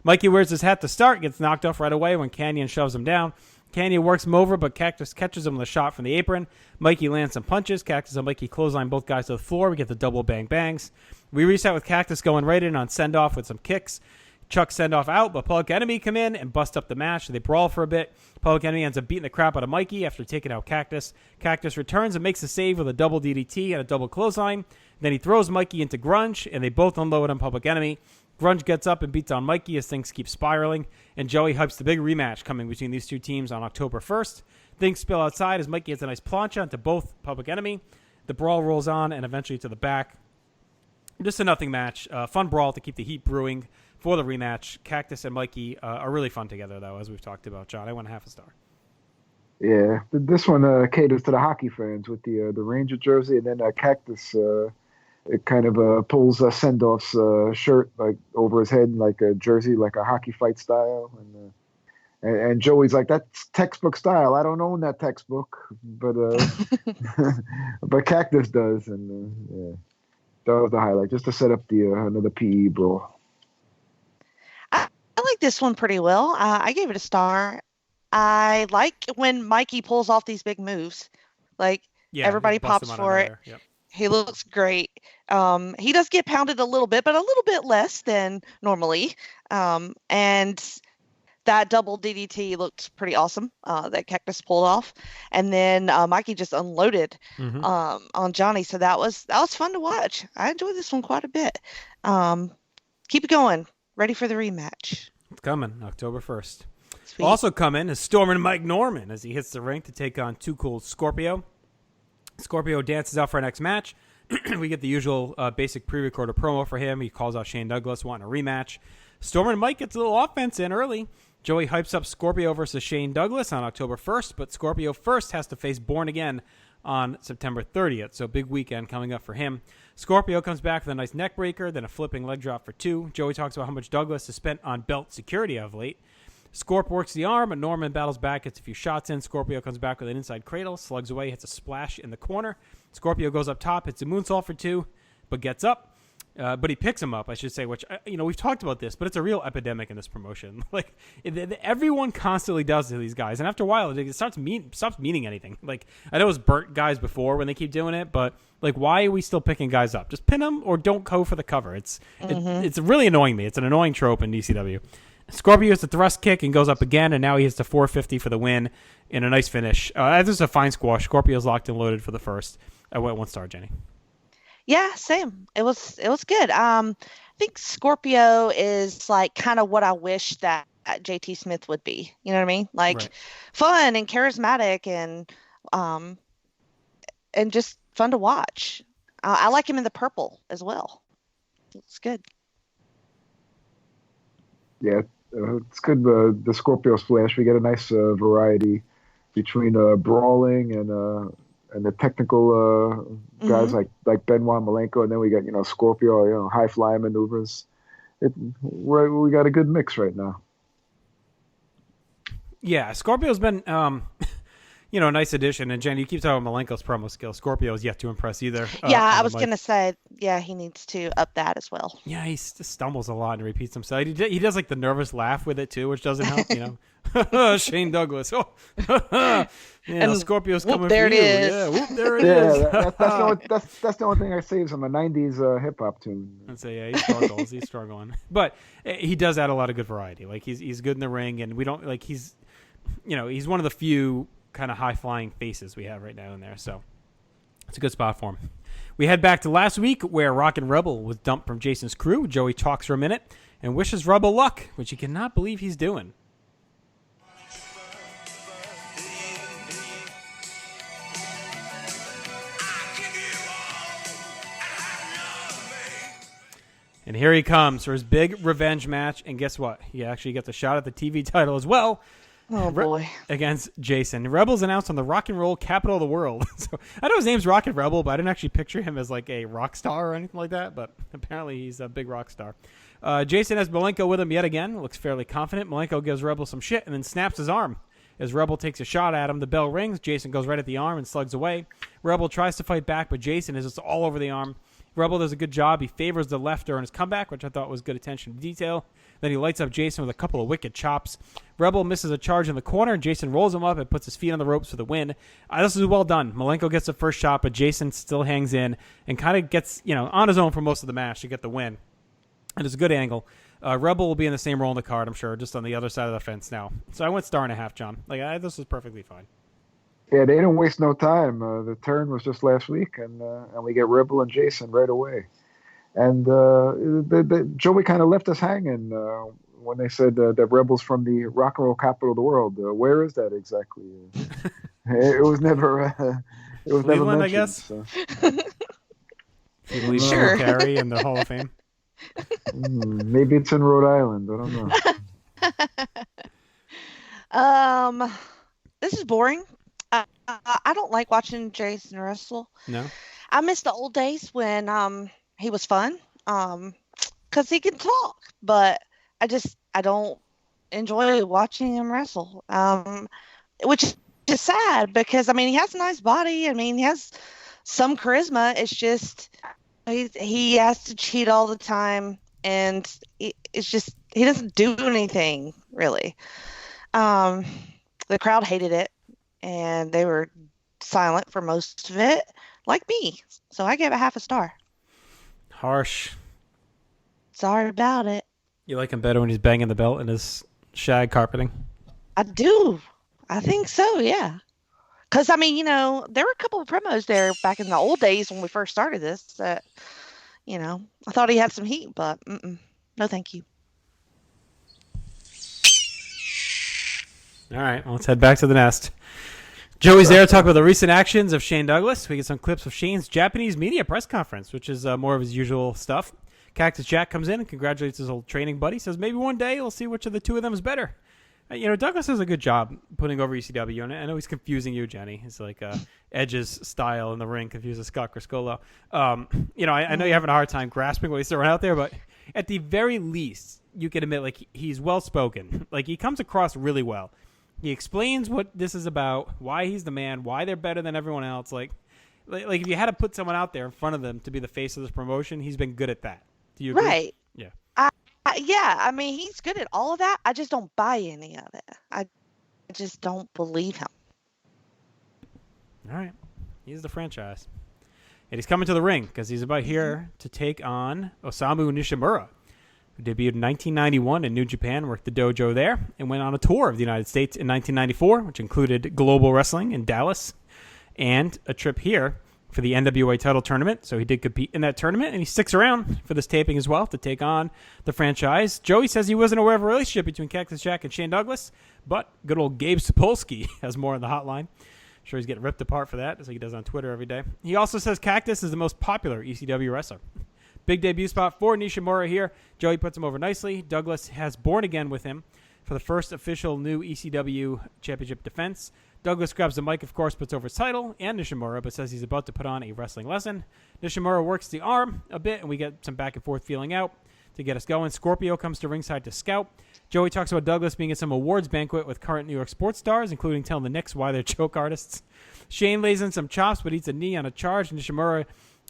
Mikey wears his hat to start, gets knocked off right away when Kanyon shoves him down. Kanyon works him over, but Cactus catches him with a shot from the apron. Mikey lands some punches. Cactus and Mikey clothesline both guys to the floor. We get the double bang bangs. We reset with Cactus going right in on Sendoff with some kicks. Chuck Sendoff out, but Public Enemy come in and bust up the match. They brawl for a bit. Public Enemy ends up beating the crap out of Mikey after taking out Cactus. Cactus returns and makes a save with a double DDT and a double clothesline. Then he throws Mikey into Grunge, and they both unload on Public Enemy. Grunge gets up and beats on Mikey as things keep spiraling, and Joey hypes the big rematch coming between these two teams on October 1st. Things spill outside as Mikey hits a nice plancha into both Public Enemy. The brawl rolls on and eventually to the back. Just a nothing match. Fun brawl to keep the heat brewing for the rematch. Cactus and Mikey are really fun together, though, as we've talked about. John, I went half a star. Yeah, this one caters to the hockey fans with the Ranger jersey, and then Cactus it kind of pulls Sendoff's shirt like over his head like a jersey, like a hockey fight style, and Joey's like, that's textbook style. I don't own that textbook, but but Cactus does, and yeah, that was the highlight, just to set up the another PE brawl. I like this one pretty well. I gave it a star. I like when Mikey pulls off these big moves. Like Yeah, everybody bust him pops out of for it. nowhere. Yep. He looks great. He does get pounded a little bit, but a little bit less than normally. And that double DDT looked pretty awesome that Cactus pulled off. And then Mikey just unloaded on Johnny. So that was fun to watch. I enjoyed this one quite a bit. Keep it going. Ready for the rematch. It's coming October 1st. Sweet. Also coming is Stormin' Mike Norman as he hits the ring to take on Too Cool Scorpio. Scorpio dances out for our next match. We get the usual basic pre-recorded promo for him. He calls out Shane Douglas wanting a rematch. Stormin' Mike gets a little offense in early. Joey hypes up Scorpio versus Shane Douglas on October 1st, but Scorpio first has to face Born Again on September 30th, so big weekend coming up for him. Scorpio comes back with a nice neck breaker, then a flipping leg drop for 2. Joey talks about how much Douglas has spent on belt security of late. Scorp works the arm, and Norman battles back, gets a few shots in. Scorpio comes back with an inside cradle, slugs away, hits a splash in the corner. Scorpio goes up top, hits a moonsault for 2, but gets up. But he picks him up, I should say, which, we've talked about this, but it's a real epidemic in this promotion. Like, everyone constantly does to these guys, and after a while, it stops meaning anything. Like, I know it was burnt guys before when they keep doing it, but, like, why are we still picking guys up? Just pin them or don't go for the cover. It's really annoying me. It's an annoying trope in ECW. Scorpio hits the thrust kick and goes up again, and now he hits the 450 for the win in a nice finish. This is a fine squash. Scorpio's locked and loaded for the first. I went 1 star, Jenny. Yeah, same. It was good. I think Scorpio is like kind of what I wish that JT Smith would be. You know what I mean? Like Right. Fun and charismatic and just fun to watch. I like him in the purple as well. It's good. Yeah, it's good. The Scorpio Splash. We get a nice variety between brawling and the technical guys like Benoit Malenko, and then we got Scorpio, high flying maneuvers. We got a good mix right now. Yeah, Scorpio's been a nice addition. And Jen, you keep talking about Malenko's promo skills. Scorpio's yet to impress either. Yeah, I was gonna say, yeah, he needs to up that as well. Yeah, he just stumbles a lot and repeats himself. He does like the nervous laugh with it too, which doesn't help. Shane Douglas. Oh, And Scorpio's whoop, coming there for it you. is. Yeah, whoop, there it is. That's the only thing I saves him, a '90s hip hop tune. I'd say yeah, he struggles. He's struggling, but he does add a lot of good variety. Like he's good in the ring, and we don't like he's one of the few kind of high flying faces we have right now in there. So it's a good spot for him. We head back to last week where Rockin' Rebel was dumped from Jason's crew. Joey talks for a minute and wishes Rebel luck, which he cannot believe he's doing. And here he comes for his big revenge match. And guess what? He actually gets a shot at the TV title as well. Oh, boy. Against Jason. Rebel's announced on the rock and roll capital of the world. So I know his name's Rocket Rebel, but I didn't actually picture him as like a rock star or anything like that. But apparently he's a big rock star. Jason has Malenko with him yet again. Looks fairly confident. Malenko gives Rebel some shit and then snaps his arm. As Rebel takes a shot at him, the bell rings. Jason goes right at the arm and slugs away. Rebel tries to fight back, but Jason is just all over the arm. Rebel does a good job. He favors the left during his comeback, which I thought was good attention to detail. Then he lights up Jason with a couple of wicked chops. Rebel misses a charge in the corner. Jason rolls him up and puts his feet on the ropes for the win. This is well done. Malenko gets the first shot, but Jason still hangs in and kind of gets on his own for most of the match to get the win. And it's a good angle. Rebel will be in the same role in the card, I'm sure, just on the other side of the fence now. So I went 1.5 stars, John. This was perfectly fine. Yeah, they didn't waste no time. The turn was just last week, and we get Rebel and Jason right away. And Joey kind of left us hanging when they said that Rebel's from the rock and roll capital of the world. Where is that exactly? It was never. It was never Cleveland, mentioned. I guess. So. You believe Sure. Carey in the Hall of Fame? Maybe it's in Rhode Island. I don't know. This is boring. I don't like watching Jason wrestle. No. I miss the old days when he was fun. Because he can talk, but I don't enjoy watching him wrestle. Which is sad because I mean he has a nice body. I mean he has some charisma. It's just he has to cheat all the time, and it's just he doesn't do anything really. The crowd hated it, and they were silent for most of it, like me. So I gave it half a star. Harsh. Sorry about it. You like him better when he's banging the belt in his shag carpeting? I do. I think so, yeah. Because, I mean, there were a couple of promos there back in the old days when we first started this that, I thought he had some heat, but no thank you. All right, well, let's head back to the nest. Joey's there to talk about the recent actions of Shane Douglas. We get some clips of Shane's Japanese media press conference, which is more of his usual stuff. Cactus Jack comes in and congratulates his old training buddy. Says maybe one day we'll see which of the two of them is better. Douglas does a good job putting over ECW, and I know he's confusing you, Jenny. It's like Edge's style in the ring confuses Scott Criscolo. I know you're having a hard time grasping what he's throwing out there, but at the very least, you can admit like he's well-spoken. Like he comes across really well. He explains what this is about, why he's the man, why they're better than everyone else. Like if you had to put someone out there in front of them to be the face of this promotion, he's been good at that. Do you agree? Right. Yeah. Yeah, I mean, he's good at all of that. I just don't buy any of it. I just don't believe him. All right. He's the franchise. And he's coming to the ring because he's about here to take on Osamu Nishimura, who debuted in 1991 in New Japan, worked the dojo there, and went on a tour of the United States in 1994, which included Global Wrestling in Dallas and a trip here for the NWA title tournament. So he did compete in that tournament, and he sticks around for this taping as well to take on the franchise. Joey says he wasn't aware of a relationship between Cactus Jack and Shane Douglas, but good old Gabe Sapolsky has more on the hotline. Sure he's getting ripped apart for that, as he does on Twitter every day. He also says Cactus is the most popular ECW wrestler. Big debut spot for Nishimura here. Joey puts him over nicely. Douglas has Born Again with him for the first official new ECW championship defense. Douglas grabs the mic, of course, puts over his title and Nishimura, but says he's about to put on a wrestling lesson. Nishimura works the arm a bit, and we get some back and forth feeling out to get us going. Scorpio comes to ringside to scout. Joey talks about Douglas being at some awards banquet with current New York sports stars, including telling the Knicks why they're joke artists. Shane lays in some chops, but eats a knee on a charge. Nishimura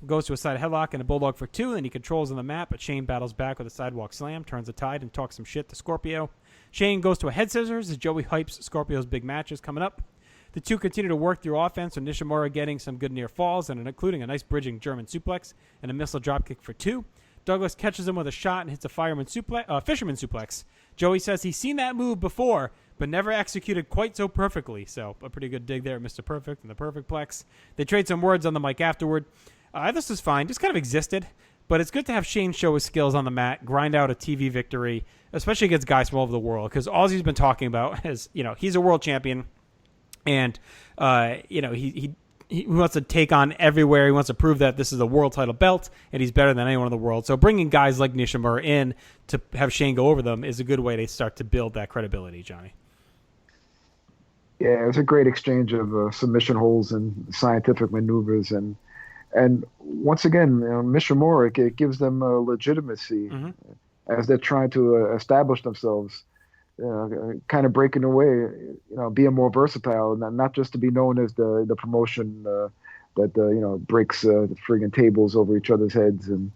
goes to a side headlock and a bulldog for two, and he controls on the mat, but Shane battles back with a sidewalk slam, turns the tide, and talks some shit to Scorpio. Shane goes to a head scissors as Joey hypes Scorpio's big matches coming up. The two continue to work through offense, with Nishimura getting some good near falls, and including a nice bridging German suplex and a missile dropkick for two. Douglas catches him with a shot and hits a fisherman suplex. Joey says he's seen that move before, but never executed quite so perfectly. So a pretty good dig there at Mr. Perfect and the Perfect Plex. They trade some words on the mic afterward. This is fine, just kind of existed, but it's good to have Shane show his skills on the mat, grind out a TV victory, especially against guys from all over the world, because all he's been talking about is, he's a world champion, and he wants to take on everywhere. He wants to prove that this is a world title belt, and he's better than anyone in the world. So bringing guys like Nishimura in to have Shane go over them is a good way to start to build that credibility, Johnny. Yeah, it was a great exchange of submission holds and scientific maneuvers, and once again, Nishimura, it gives them legitimacy as they're trying to establish themselves. Kind of breaking away, being more versatile, not just to be known as the promotion that breaks the friggin' tables over each other's heads and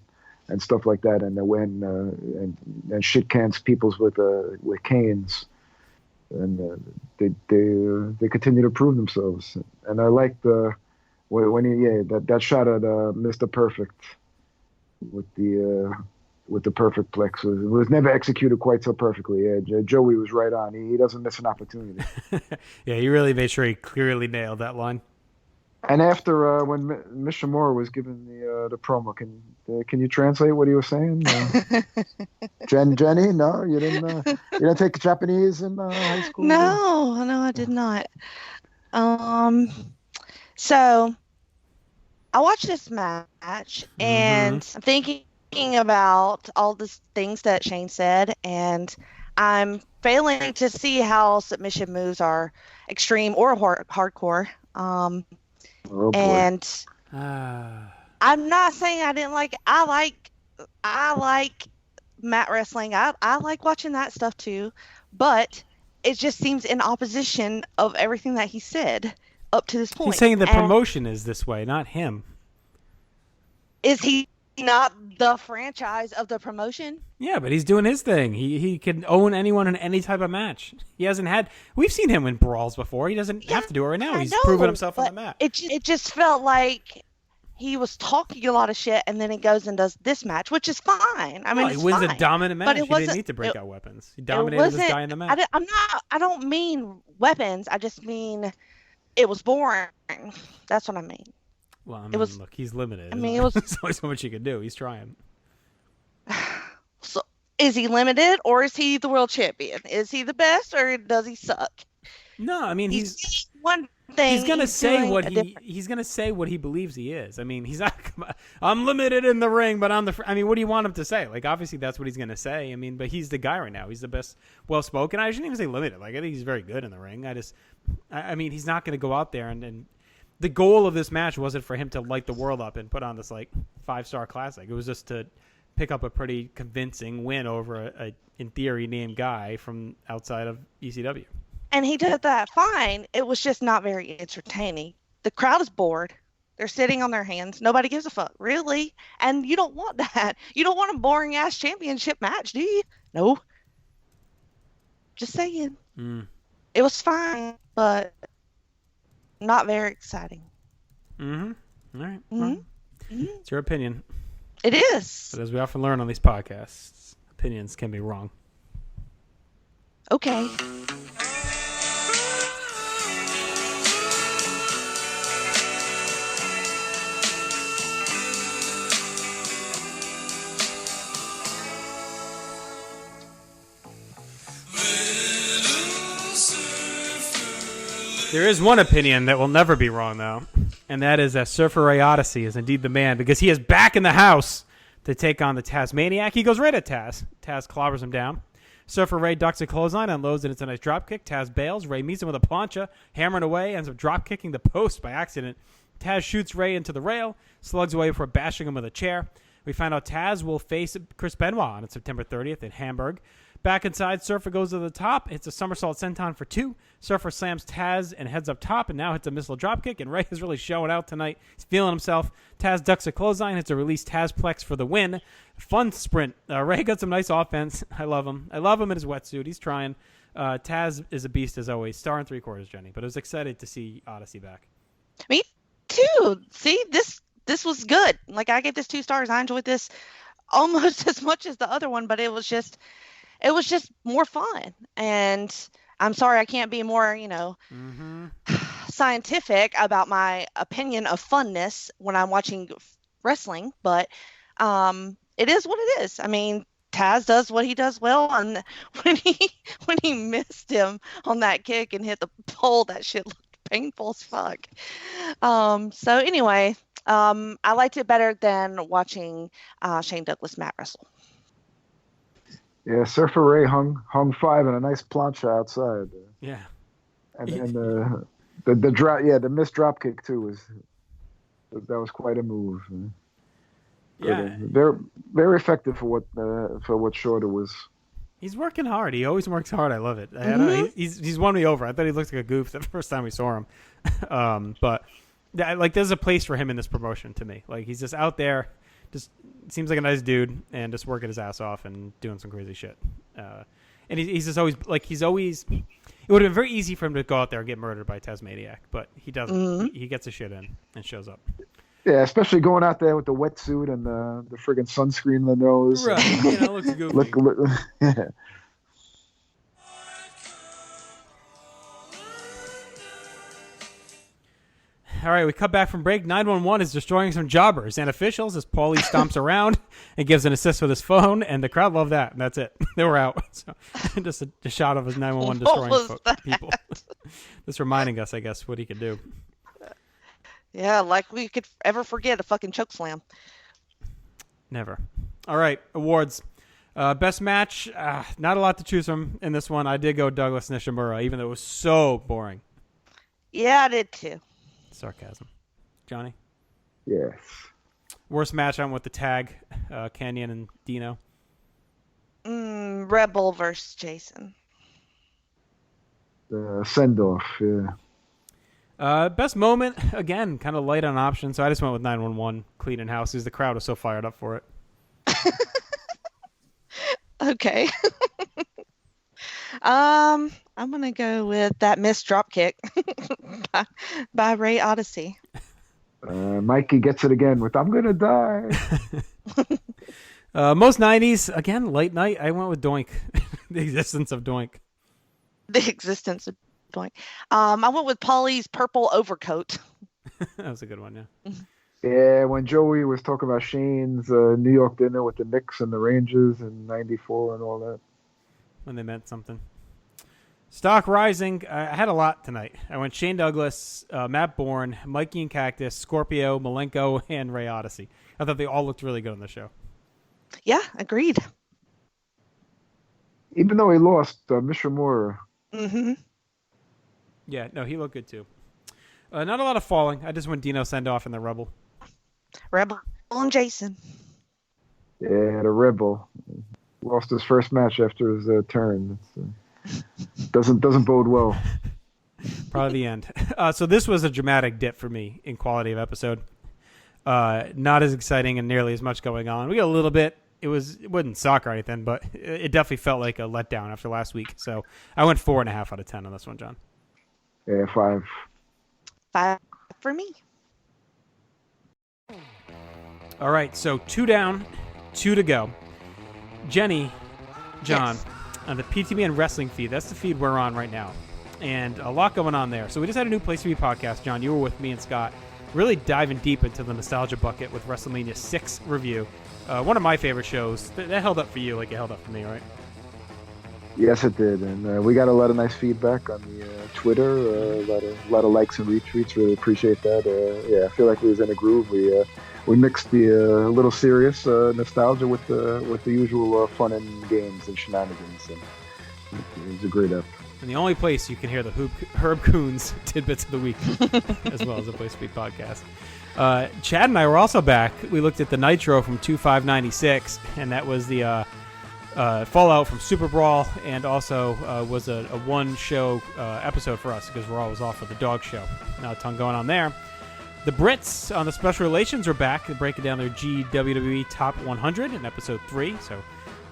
stuff like that, and shit cans peoples with canes, and they continue to prove themselves. And I like that shot at Mr. Perfect with the perfect plex was never executed quite so perfectly. Yeah, Joey was right on. He doesn't miss an opportunity. Yeah, he really made sure he clearly nailed that line. And after when Nishimura was given the promo, can you translate what he was saying? Jenny, no, you didn't take Japanese in high school. No, I did not. So I watched this match and I'm thinking about all the things that Shane said, and I'm failing to see how submission moves are Extreme or Hardcore. Oh boy. And I'm not saying I didn't like. I like mat wrestling. I like watching that stuff too, but it just seems in opposition of everything that he said up to this point. He's saying the promotion is this way, not him. Is he not the franchise of the promotion? Yeah, but he's doing his thing. He can own anyone in any type of match. He hasn't had. We've seen him win brawls before. He doesn't have to do it right now. He's proven himself on the mat. It just felt like he was talking a lot of shit, and then he goes and does this match, which is fine. I mean, he wins fine, a dominant match. but He didn't need to break out weapons. He dominated this guy in the match. I don't mean weapons. I just mean it was boring. That's what I mean. Well, I mean, look, he's limited. I mean, it was. There's only so much he can do. He's trying. So, is he limited, or is he the world champion? Is he the best, or does he suck? No, I mean he's one thing. He's gonna say what he's gonna say what he believes he is. I mean, he's not. I'm limited in the ring, but I'm the. I mean, what do you want him to say? Like, obviously, that's what he's gonna say. I mean, but he's the guy right now. He's the best, well spoken. I shouldn't even say limited. Like, I think he's very good in the ring. I mean, he's not gonna go out there and the goal of this match wasn't for him to light the world up and put on this like 5-star classic. It was just to pick up a pretty convincing win over a in theory named guy from outside of ECW. And he did that fine. It was just not very entertaining. The crowd is bored. They're sitting on their hands. Nobody gives a fuck, really. And you don't want that. You don't want a boring ass championship match, do you? No. Just saying. It was fine, but not very exciting. All right. Well, it's your opinion. It is. But as we often learn on these podcasts, opinions can be wrong. Okay. There is one opinion that will never be wrong, though, and that is that Surfer Ray Odyssey is indeed the man because he is back in the house to take on the Tasmaniac. He goes right at Taz. Taz clobbers him down. Surfer Ray ducks a clothesline, unloads it. It's a nice drop kick. Taz bails. Ray meets him with a plancha, hammering away, ends up drop kicking the post by accident. Taz shoots Ray into the rail, slugs away before bashing him with a chair. We find out Taz will face Chris Benoit on September 30th in Hamburg. Back inside, Surfer goes to the top, hits a somersault senton for 2. Surfer slams Taz and heads up top, and now hits a missile dropkick, and Ray is really showing out tonight. He's feeling himself. Taz ducks a clothesline, hits a release Tazplex for the win. Fun sprint. Ray got some nice offense. I love him. I love him in his wetsuit. He's trying. Taz is a beast as always. Star and 3/4, Jenny. But I was excited to see Odyssey back. Me too. See, this was good. Like, I gave this 2 stars. I enjoyed this almost as much as the other one, but it was just more fun. And I'm sorry I can't be more, scientific about my opinion of funness when I'm watching wrestling, but it is what it is. I mean, Taz does what he does well, and when he missed him on that kick and hit the pole, that shit looked painful as fuck. So anyway, I liked it better than watching Shane Douglas mat wrestle. Yeah, Surfer Ray hung 5 in a nice plancha outside. Yeah, and the missed drop kick too was quite a move. Yeah, very very effective for what short it was. He's working hard. He always works hard. I love it. He's won me over. I thought he looked like a goof the first time we saw him, but there's a place for him in this promotion to me. Like, he's just out there. Just seems like a nice dude and just working his ass off and doing some crazy shit. And he's just always it would have been very easy for him to go out there and get murdered by Tasmaniac, but he doesn't. He gets his shit in and shows up. Yeah, especially going out there with the wetsuit and the friggin' sunscreen in the nose. Right, looks goofy. Yeah. All right, we cut back from break. 911 is destroying some jobbers and officials as Paulie stomps around and gives an assist with his phone, and the crowd loved that, and that's it. They were out. So, just a shot of his 911 destroying people. Just reminding us, I guess, what he could do. Yeah, like we could ever forget a fucking choke slam. Never. All right, awards. Best match, not a lot to choose from in this one. I did go Douglas Nishimura, even though it was so boring. Yeah, I did too. Sarcasm. Johnny? Yes. Worst match on with the tag, Canyon and Dino. Rebel versus Jason. Send off. Yeah. Best moment, again, kind of light on options, so I just went with 911 cleaning house because the crowd was so fired up for it. Okay. I'm gonna go with that missed drop kick by Ray Odyssey. Mikey gets it again with "I'm gonna die." Most 90s, again, late night. I went with Doink, the existence of Doink. The existence of Doink. I went with Paulie's purple overcoat. That was a good one, yeah. Yeah, when Joey was talking about Shane's New York dinner with the Knicks and the Rangers in '94 and all that. When they meant something. Stock rising. I had a lot tonight. I went Shane Douglas, Matt Bourne, Mikey and Cactus, Scorpio, Malenko, and Ray Odyssey. I thought they all looked really good on the show. Yeah, agreed. Even though he lost, Mishimura. Mm-hmm. Yeah, no, he looked good too. Not a lot of falling. I just went Dino send off in the Rebel. Rebel and Jason. Yeah, the Rebel lost his first match after his turn. Doesn't bode well. Probably the end. So this was a dramatic dip for me in quality of episode. Not as exciting and nearly as much going on. We got a little bit. It wasn't suck or anything, but it definitely felt like a letdown after last week. So I went 4.5 out of 10 on this one, John. Yeah, 5. 5 for me. All right, so 2 down, 2 to go. Jenny, John, Yes. on the PTBN wrestling feed, that's the feed we're on right now. And a lot going on there. So we just had a new Place to Be podcast. John, you were with me and Scott, really diving deep into the nostalgia bucket with WrestleMania 6 review. One of my favorite shows. That held up for you like it held up for me, right? Yes, it did, and we got a lot of nice feedback on the Twitter. A lot of likes and retweets. Really appreciate that. Yeah, I feel like we was in a groove. We mixed the little serious nostalgia with the usual fun and games and shenanigans, and it was a great episode. And the only place you can hear the Herb Coons tidbits of the week, as well as the Place to Be podcast. Chad and I were also back. We looked at the Nitro from 2596, and that was the fallout from Super Brawl, and also was a one-show episode for us because we're always off with the dog show. Not a ton going on there. The Brits on the Special Relations are back. They're breaking down their GWWE Top 100 in episode 3, so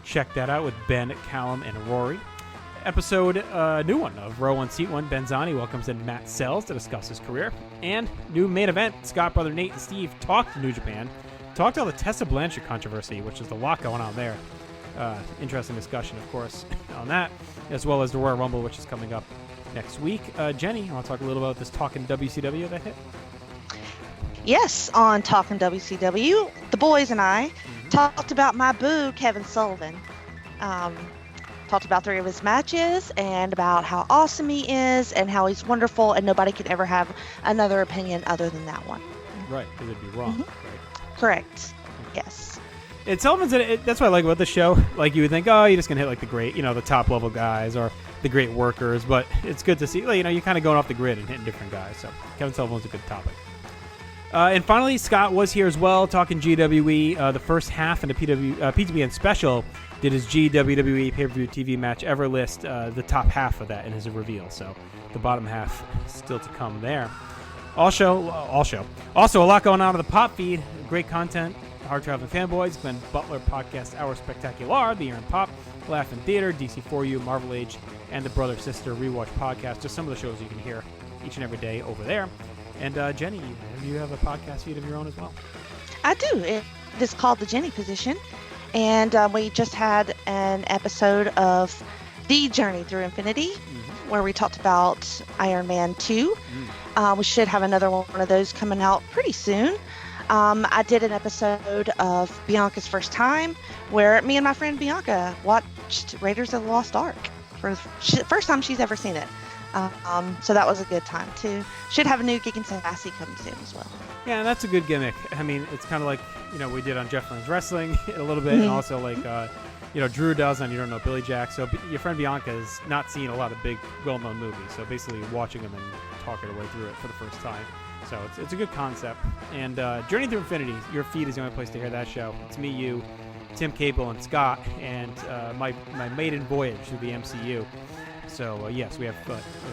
check that out with Ben, Callum, and Rory. Episode, new one of Row 1 Seat 1, Benzani welcomes in Matt Sells to discuss his career. And new main event, Scott, Brother Nate, and Steve talked to New Japan. Talked about the Tessa Blanchard controversy, which is a lot going on there. Interesting discussion, of course, on that, as well as the Royal Rumble, which is coming up next week. Jenny, you want to talk a little about this Talkin' WCW that hit? Yes, on Talking WCW, the boys and I talked about my boo, Kevin Sullivan. Talked about 3 of his matches and about how awesome he is and how he's wonderful and nobody could ever have another opinion other than that one. Right, because it'd be wrong. Right? Correct. Yes. And Sullivan's that's what I like about the show. Like, you would think, oh, you're just going to hit, like, the great, the top level guys or the great workers, but it's good to see, you're kind of going off the grid and hitting different guys. So Kevin Sullivan's a good topic. And finally, Scott was here as well, talking GWE. The first half in the PTBN special did his GWWE pay-per-view TV match ever list, the top half of that in his reveal. So the bottom half still to come there. All show. Also, a lot going on in the pop feed. Great content. Hard Traveling Fanboys, Glenn Butler Podcast Hour Spectacular, The Year in Pop, Laugh in Theater, DC4U, Marvel Age, and the Brother Sister Rewatch Podcast. Just some of the shows you can hear each and every day over there. And Jenny, you have a podcast feed of your own as well? I do. It is called The Jenny Position. And we just had an episode of The Journey Through Infinity, where we talked about Iron Man 2. We should have another one of those coming out pretty soon. I did an episode of Bianca's First Time, where me and my friend Bianca watched Raiders of the Lost Ark for the first time she's ever seen it. So that was a good time too. Should have a new Geek and Sassy coming soon as well. Yeah, that's a good gimmick. I mean, it's kind of like we did on Jeff Lynn's Wrestling a little bit, and also like Drew does, and you don't know Billy Jack. So your friend Bianca has not seen a lot of big, well-known movies. So basically, watching them and talking her way through it for the first time. So it's a good concept. And Journey Through Infinity, your feed is the only place to hear that show. It's me, you, Tim Capel, and Scott, and my maiden voyage through the MCU. So yes, we have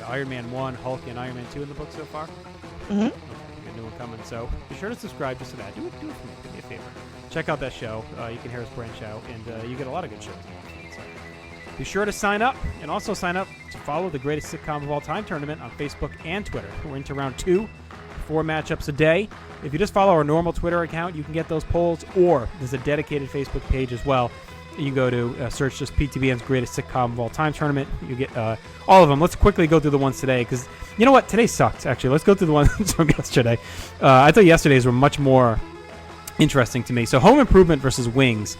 Iron Man 1, Hulk, and Iron Man 2 in the book so far. Mm-hmm. Okay, we got a new one coming. So be sure to subscribe just to that. Do it for me. Do me a favor. Check out that show. You can hear us branch out, and you get a lot of good shows. So be sure to sign up, and also sign up to follow the Greatest Sitcom of All Time tournament on Facebook and Twitter. We're into round 2, 4 matchups a day. If you just follow our normal Twitter account, you can get those polls, or there's a dedicated Facebook page as well. You go to search just PTBN's Greatest Sitcom of All Time tournament. You get all of them. Let's quickly go through the ones today, because you know what? Today sucked, actually. Let's go through the ones from yesterday. I thought yesterday's were much more interesting to me. So Home Improvement versus Wings.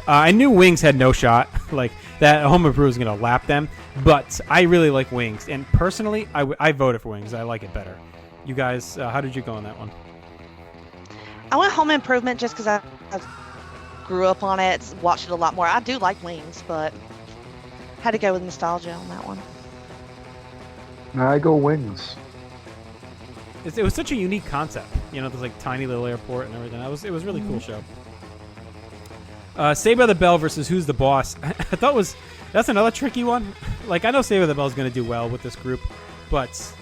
I knew Wings had no shot. Like, that Home Improvement was going to lap them, but I really like Wings. And personally, I voted for Wings. I like it better. You guys, how did you go on that one? I went Home Improvement just because I grew up on it, watched it a lot more. I do like Wings, but had to go with nostalgia on that one. I go Wings. It was such a unique concept. There's like tiny little airport and everything. It was a really cool show. Saved by the Bell versus Who's the Boss. I thought that's another tricky one. Like, I know Saved by the Bell is going to do well with this group, but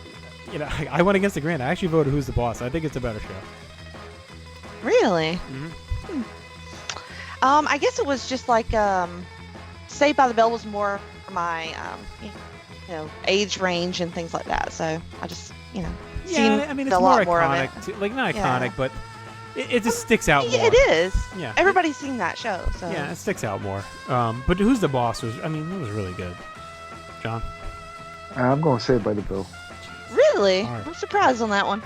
I went against the grain. I actually voted Who's the Boss. I think it's a better show. Really? Mm-hmm. I guess it was just like Saved by the Bell was more my age range and things like that. So I just seen it's a more lot more of iconic. it. Like, not iconic, but it just sticks out more. It is. Yeah. Everybody's seen that show. So yeah, it sticks out more. But Who's the Boss it was really good. John? I'm going to Saved by the Bell. Really? All right. I'm surprised on that one.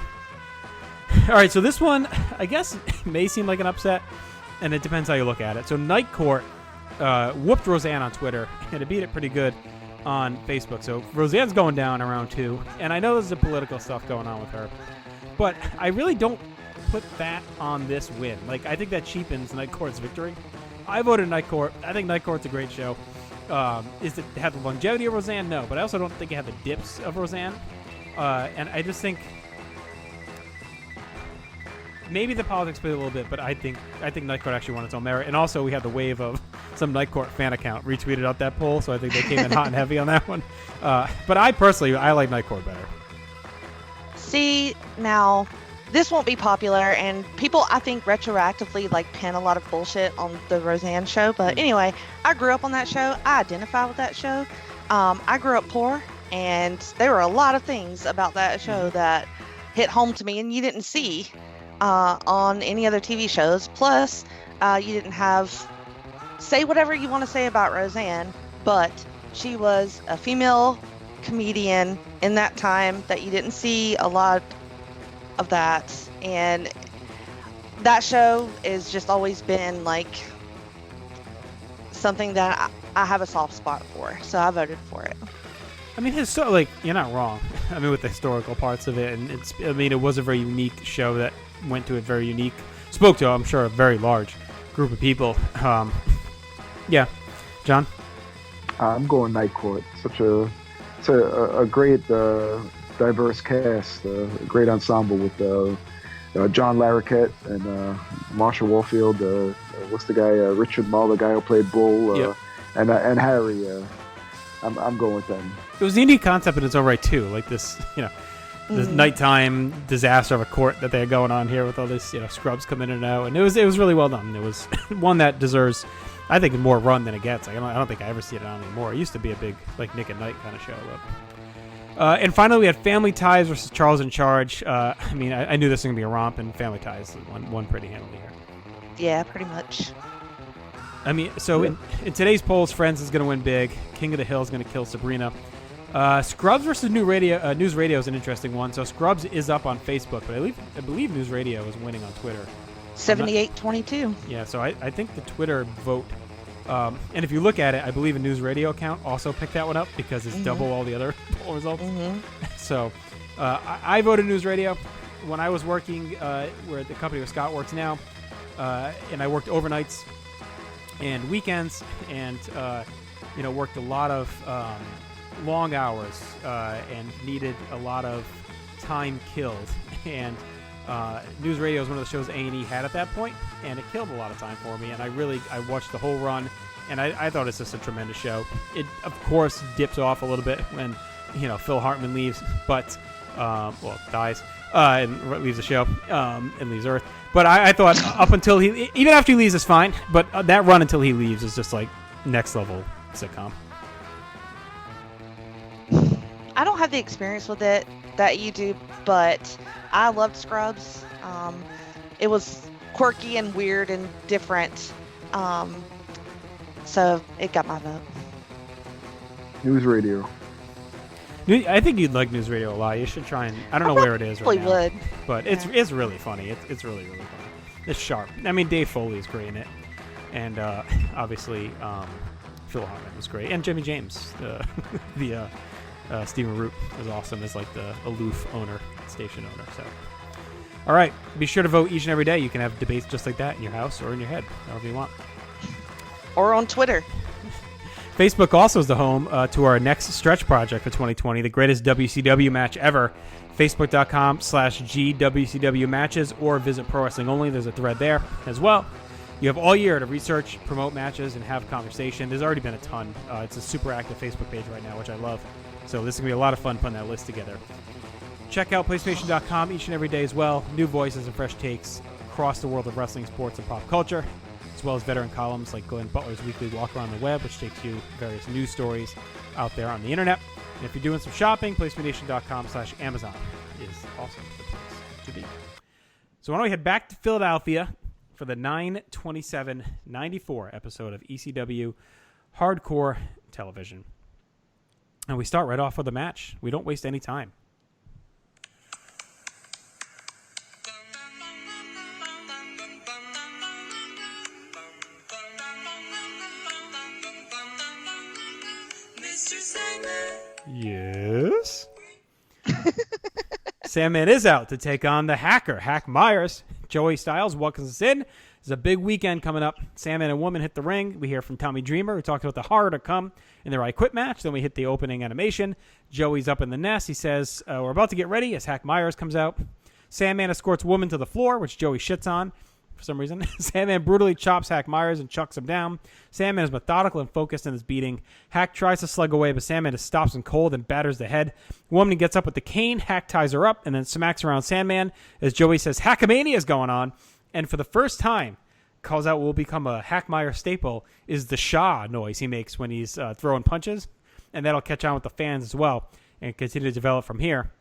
All right, so this one, I guess, may seem like an upset, and it depends how you look at it. So Night Court whooped Roseanne on Twitter, and it beat it pretty good on Facebook. So Roseanne's going down around 2, and I know there's the political stuff going on with her, but I really don't put that on this win. Like, I think that cheapens Night Court's victory. I voted Night Court. I think Night Court's a great show. Is it have the longevity of Roseanne? No, but I also don't think it had the dips of Roseanne. And I just think maybe the politics played a little bit, but I think Night Court actually won its own merit. And also, we had the wave of some Night Court fan account retweeted out that poll, so I think they came in hot and heavy on that one. But I like Night Court better. See, now this won't be popular, and people, I think, retroactively pin a lot of bullshit on the Roseanne show. But anyway, I grew up on that show. I identify with that show. I grew up poor, and there were a lot of things about that show that hit home to me, and you didn't see on any other TV shows. Plus, you didn't have, say whatever you want to say about Roseanne, but she was a female comedian in that time that you didn't see a lot of that, and that show has just always been something that I have a soft spot for, so I voted for it. I mean, you're not wrong. I mean, with the historical parts of it, and it was a very unique show that went to spoke to, I'm sure, a very large group of people. Yeah, John? I'm going Night Court. It's a great diverse cast, a great ensemble with John Larroquette and Marshall Warfield. What's the guy? Richard Mull, the guy who played Bull, Yep. and Harry. I'm going with them. It was a unique concept in its own right, too. Like this, this nighttime disaster of a court that they had going on here with all this, scrubs coming in and out. And it was really well done. It was one that deserves, I think, more run than it gets. I don't think I ever see it on anymore. It used to be a big, Nick at Night kind of show. But. And finally, we had Family Ties versus Charles in Charge. I knew this was going to be a romp, and Family Ties won pretty handily here. Yeah, pretty much. So in today's polls, Friends is going to win big. King of the Hill is going to kill Sabrina. Scrubs versus News Radio is an interesting one. So Scrubs is up on Facebook, but I believe News Radio is winning on Twitter. 78-22. Yeah, so I think the Twitter vote, and if you look at it, I believe a News Radio account also picked that one up because it's double all the other poll results. So I voted News Radio. When I was working where the company where Scott works now, and I worked overnights, and weekends, and worked a lot of long hours and needed a lot of time killed. And News Radio is one of the shows A&E had at that point, and it killed a lot of time for me. And I watched the whole run, and I thought it's just a tremendous show. It, of course, dips off a little bit when Phil Hartman leaves, but dies and leaves the show and leaves Earth. But I thought up until even after he leaves is fine, but that run until he leaves is just like next level sitcom. I don't have the experience with it that you do, but I loved Scrubs. It was quirky and weird and different, so it got my vote. News Radio. I think you'd like News Radio a lot. You should try and I don't know where it is right now, would. but it's really funny. It's really funny. It's sharp. I mean, Dave Foley is great in it, and obviously Phil Hartman was great, and Jimmy James, the Stephen Root was awesome as like the aloof station owner. So, all right, be sure to vote each and every day. You can have debates just like that in your house or in your head, however you want. Or on Twitter. Facebook also is the home to our next stretch project for 2020, the greatest WCW match ever. Facebook.com/GWCW matches, or visit Pro Wrestling Only. There's a thread there as well. You have all year to research, promote matches, and have conversation. There's already been a ton. It's a super active Facebook page right now, which I love. So this is going to be a lot of fun putting that list together. Check out PlayStation.com each and every day as well. New voices and fresh takes across the world of wrestling, sports, and pop culture, as well as veteran columns like Glenn Butler's weekly walk around the web, which takes you various news stories out there on the internet. And if you're doing some shopping, PlayStation.com/Amazon is also the place to be. So why don't we head back to Philadelphia for the 9/27/94 episode of ECW Hardcore Television. And we start right off with a match. We don't waste any time. Yes. Sandman is out to take on the Hacker, Hack Myers. Joey Styles welcomes us in. There's a big weekend coming up. Sandman and Woman hit the ring. We hear from Tommy Dreamer, who talked about the horror to come in their I Quit match. Then we hit the opening animation. Joey's up in the nest. He says, we're about to get ready as Hack Myers comes out. Sandman escorts Woman to the floor, which Joey shits on for some reason. Sandman brutally chops Hack Myers and chucks him down. Sandman is methodical and focused in his beating. Hack tries to slug away, but Sandman just stops him cold and batters the head. Woman gets up with the cane. Hack ties her up and then smacks around Sandman as Joey says Hackamania is going on. And for the first time, calls out what will become a Hack Myers staple is the Shaw noise he makes when he's throwing punches. And that'll catch on with the fans as well and continue to develop from here.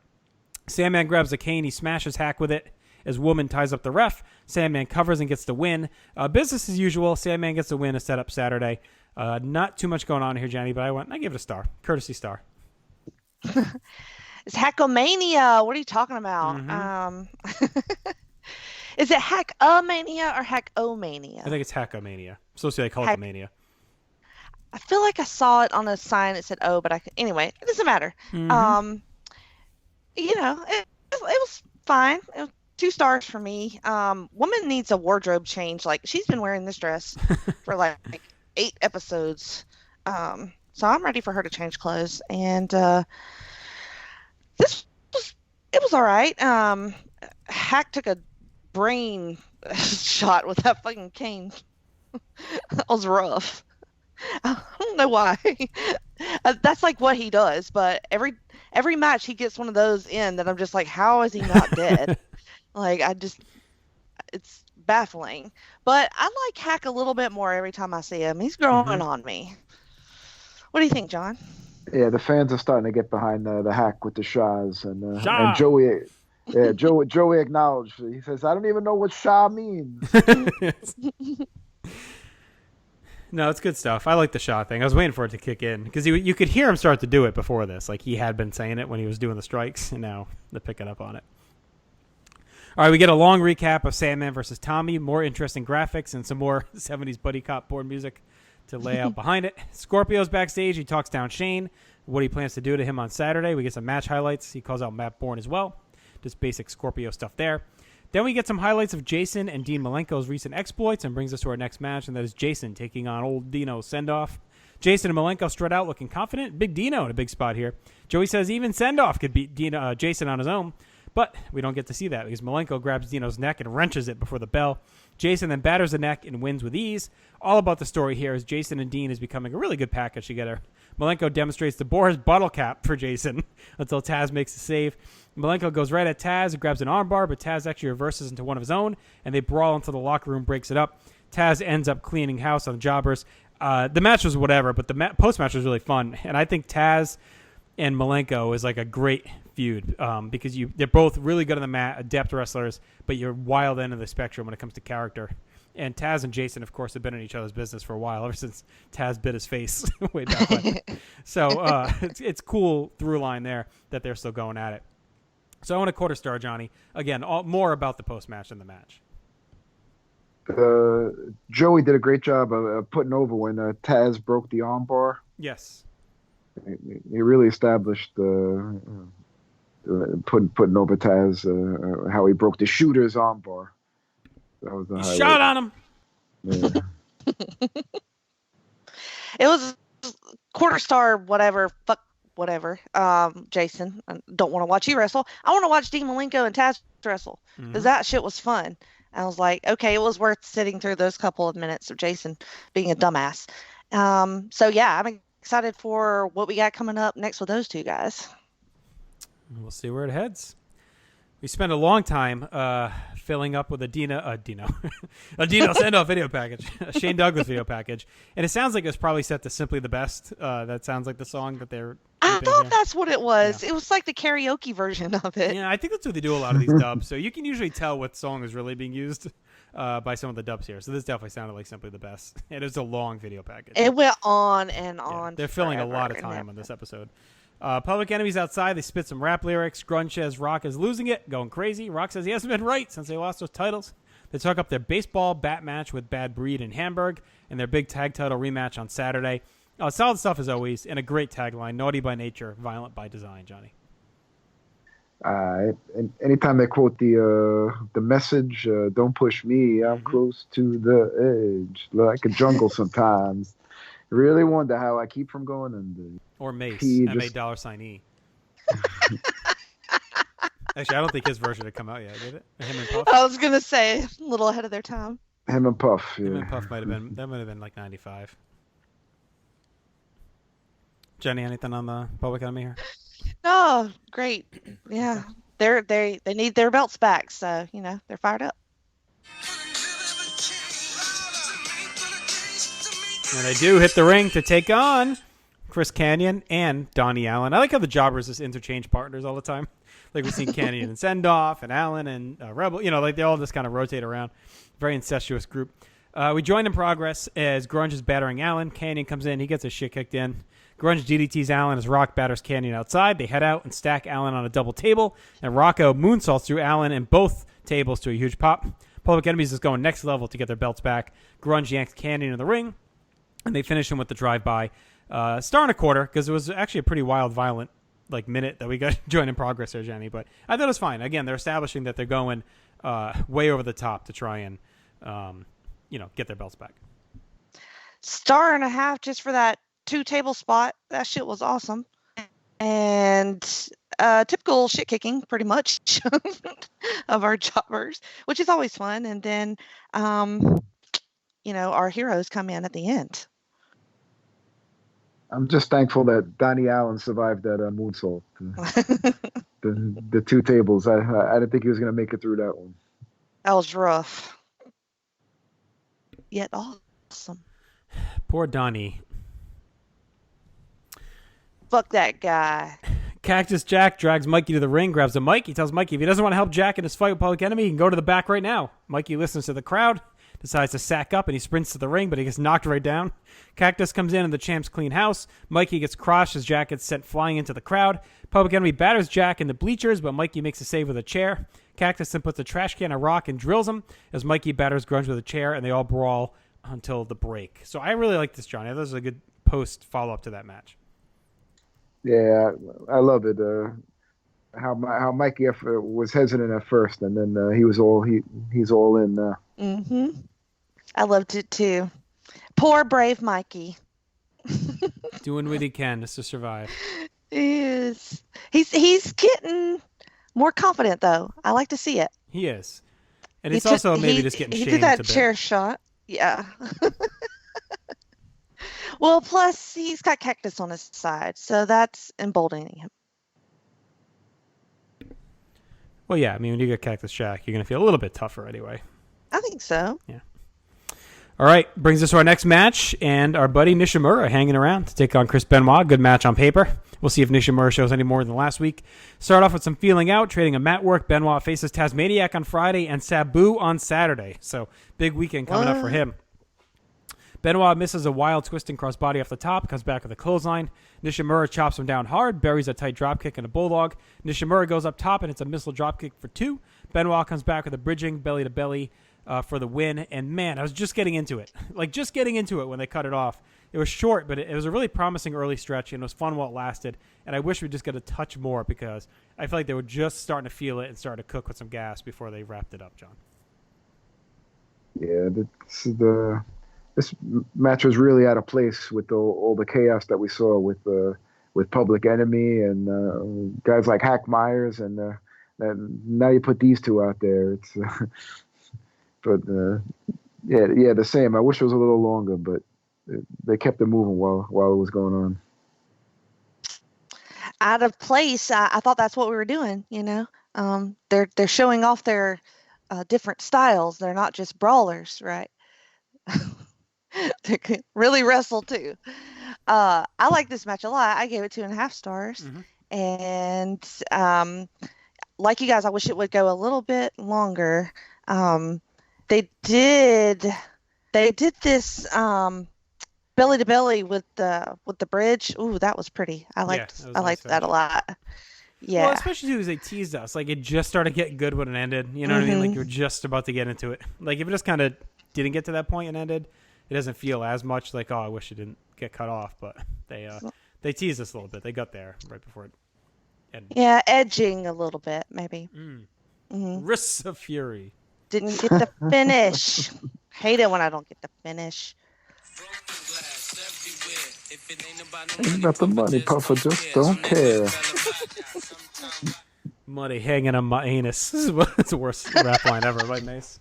Sandman grabs a cane. He smashes Hack with it. As Woman ties up the ref, Sandman covers and gets the win. Business as usual. Sandman gets the win to set up Saturday. Not too much going on here, Jenny, but I give it a star. Courtesy star. It's Hackomania. What are you talking about? Mm-hmm. Is it Hack-O-Mania or Hack-O-Mania? I think it's Hackomania. So they call it Mania. I feel like I saw it on a sign that said "O," but anyway, it doesn't matter. Mm-hmm. It was fine. It was 2 stars for me. Woman needs a wardrobe change. Like, she's been wearing this dress for like 8 episodes. So I'm ready for her to change clothes. And it was all right. Hack took a brain shot with that fucking cane. That was rough. I don't know why. That's like what he does, but every match he gets one of those in that I'm just like, how is he not dead? Like, it's baffling. But I like Hack a little bit more every time I see him. He's growing on me. What do you think, John? Yeah, the fans are starting to get behind the Hack with the Shaws and Shaw. Joey. Yeah, Joey acknowledged. He says, "I don't even know what Shaw means." No, it's good stuff. I like the Shaw thing. I was waiting for it to kick in because you could hear him start to do it before this. Like, he had been saying it when he was doing the strikes, and now they're picking up on it. All right, we get a long recap of Sandman versus Tommy, more interesting graphics, and some more 70s buddy cop porn music to lay out behind it. Scorpio's backstage. He talks down Shane, what he plans to do to him on Saturday. We get some match highlights. He calls out Matt Bourne as well. Just basic Scorpio stuff there. Then we get some highlights of Jason and Dean Malenko's recent exploits and brings us to our next match, and that is Jason taking on old Dino Sendoff. Jason and Malenko strut out looking confident. Big Dino in a big spot here. Joey says even Sendoff could beat Jason on his own, but we don't get to see that because Malenko grabs Dino's neck and wrenches it before the bell. Jason then batters the neck and wins with ease. All about the story here is Jason and Dean is becoming a really good package together. Malenko demonstrates the Boris bottle cap for Jason until Taz makes the save. Malenko goes right at Taz and grabs an armbar, but Taz actually reverses into one of his own, and they brawl until the locker room breaks it up. Taz ends up cleaning house on the jobbers. The match was whatever, but the post-match was really fun, and I think Taz and Malenko is like a great feud because they're both really good on the mat, adept wrestlers, but you're wild end of the spectrum when it comes to character. And Taz and Jason, of course, have been in each other's business for a while, ever since Taz bit his face way back when. So it's cool through line there that they're still going at it. So I want a quarter star, Johnny. Again, more about the post-match than the match. Joey did a great job of putting over when Taz broke the armbar. Yes. He really established putting over Taz, how he broke the shooter's armbar. That was the highlight. Shot on him. Yeah. It was quarter star, whatever. Fuck whatever. Jason, I don't want to watch you wrestle. I want to watch Dean Malenko and Taz wrestle because that shit was fun. I was like, okay, it was worth sitting through those couple of minutes of Jason being a dumbass. So yeah, I'm excited for what we got coming up next with those two guys. We'll see where it heads. We spent a long time filling up with a Dino Sendoff video package, a Shane Douglas video package, and it sounds like it's probably set to Simply the Best. That sounds like the song that they're. I thought that's what it was. Yeah. It was like the karaoke version of it. Yeah, I think that's what they do a lot of these dubs. So you can usually tell what song is really being used by some of the dubs here. So this definitely sounded like Simply the Best. It was a long video package. It went on and on. They're filling a lot of time on this episode. Public Enemy's outside. They spit some rap lyrics. Grunge says Rock is losing it, going crazy. Rock says he hasn't been right since they lost those titles. They talk up their baseball bat match with Bad Breed in Hamburg and their big tag title rematch on Saturday. Solid stuff as always, and a great tagline: naughty by nature, violent by design, Johnny. Anytime they quote the message, don't push me, I'm close to the edge, like a jungle sometimes. Really wonder how I keep from going and or Mace, M-A$E. Actually, I don't think his version had come out yet, did it? Him and Puff? I was gonna say a little ahead of their time. Him and Puff, yeah. Him and Puff might have been like 95. Jenny, anything on the Public Enemy here? Oh, great. Yeah. They need their belts back, so they're fired up. And they do hit the ring to take on Chris Kanyon and Donnie Allen. I like how the jobbers just interchange partners all the time. Like we've seen Kanyon and Sendoff and Allen and Rebel. Like they all just kind of rotate around. Very incestuous group. We join in progress as Grunge is battering Allen. Kanyon comes in. He gets his shit kicked in. Grunge DDTs Allen as Rock batters Kanyon outside. They head out and stack Allen on a double table. And Rocco moonsaults through Allen and both tables to a huge pop. Public Enemies is going next level to get their belts back. Grunge yanks Kanyon in the ring. And they finish him with the drive-by. Star and a quarter, because it was actually a pretty wild, violent minute that we got joined in progress there, Jenny. But I thought it was fine. Again, they're establishing that they're going way over the top to try and, get their belts back. Star and a half just for that 2-table spot. That shit was awesome. And typical shit kicking, pretty much, of our jobbers, which is always fun. And then, our heroes come in at the end. I'm just thankful that Donnie Allen survived that moonsault. The 2 tables. I didn't think he was going to make it through that one. That was rough. Yet awesome. Poor Donnie. Fuck that guy. Cactus Jack drags Mikey to the ring, grabs a mic. He tells Mikey if he doesn't want to help Jack in his fight with Public Enemy, he can go to the back right now. Mikey listens to the crowd, decides to sack up, and he sprints to the ring, but he gets knocked right down. Cactus comes in and the champs clean house. Mikey gets crushed as Jack gets sent flying into the crowd. Public Enemy batters Jack in the bleachers, but Mikey makes a save with a chair. Cactus then puts a trash can of rock and drills him as Mikey batters Grunge with a chair, and they all brawl until the break. So I really like this, Johnny. This is a good post follow-up to that match. Yeah, I love it. how Mikey was hesitant at first, and then he's all in now. Mm-hmm. I loved it too. Poor brave Mikey. Doing what he can just to survive. He's getting more confident though. I like to see it. He is, and it's also maybe just getting shamed. He did that a bit. chair shot. Yeah. Well, plus he's got Cactus on his side, so that's emboldening him. Well, yeah. I mean, when you get Cactus Jack, you're gonna feel a little bit tougher anyway. I think so. Yeah. All right, brings us to our next match, and our buddy Nishimura hanging around to take on Chris Benoit. Good match on paper. We'll see if Nishimura shows any more than last week. Start off with some feeling out, trading a mat work. Benoit faces Tasmaniac on Friday and Sabu on Saturday. So big weekend coming up for him. Benoit misses a wild twisting crossbody off the top, comes back with a clothesline. Nishimura chops him down hard, buries a tight dropkick and a bulldog. Nishimura goes up top, and it's a missile dropkick for 2. Benoit comes back with a bridging belly-to-belly for the win. And, man, I was just getting into it. Just getting into it when they cut it off. It was short, but it was a really promising early stretch, and it was fun while it lasted. And I wish we'd just get a touch more because I feel like they were just starting to feel it and starting to cook with some gas before they wrapped it up, John. Yeah, this match was really out of place with all the chaos that we saw with Public Enemy and guys like Hack Myers, and now you put these two out there. It's but yeah, the same. I wish it was a little longer, but they kept it moving while it was going on. Out of place. I thought that's what we were doing. They're showing off their different styles. They're not just brawlers, right? They could really wrestle too. I like this match a lot. I gave it 2.5 stars. Mm-hmm. And like you guys, I wish it would go a little bit longer. They did this belly to belly with the bridge. Ooh, that was pretty. I liked that a lot. Yeah. Well, especially because they teased us. Like, it just started getting good when it ended. You know what I mean? Like, you were just about to get into it. Like, if it just kind of didn't get to that point and ended, it doesn't feel as much like, oh, I wish it didn't get cut off. But they teased us a little bit. They got there right before it ended. Yeah, edging a little bit, maybe. Risks of Fury. Didn't get the finish. Hate it when I don't get the finish. Ain't about the money, Puffer. Just don't care. Money hanging on my anus. It's the worst rap line ever by Mace.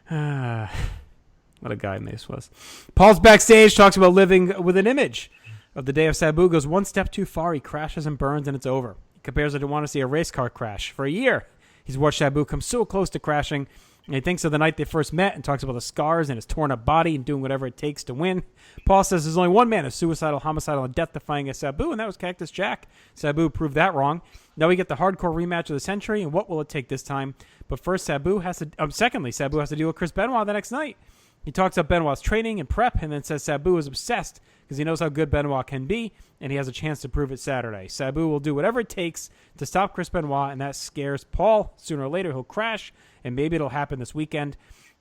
What a guy Mace was. Paul's backstage, talks about living with an image of the day of Sabu. Goes one step too far. He crashes and burns, and it's over. He compares it to want to see a race car crash. For a year, he's watched Sabu come so close to crashing. And he thinks of the night they first met and talks about the scars and his torn-up body and doing whatever it takes to win. Paul says there's only one man who's suicidal, homicidal, and death-defying as Sabu, and that was Cactus Jack. Sabu proved that wrong. Now we get the hardcore rematch of the century, and what will it take this time? But first, Sabu has to deal with Chris Benoit the next night. He talks up Benoit's training and prep, and then says Sabu is obsessed because he knows how good Benoit can be, and he has a chance to prove it Saturday. Sabu will do whatever it takes to stop Chris Benoit, and that scares Paul. Sooner or later, he'll crash, and maybe it'll happen this weekend.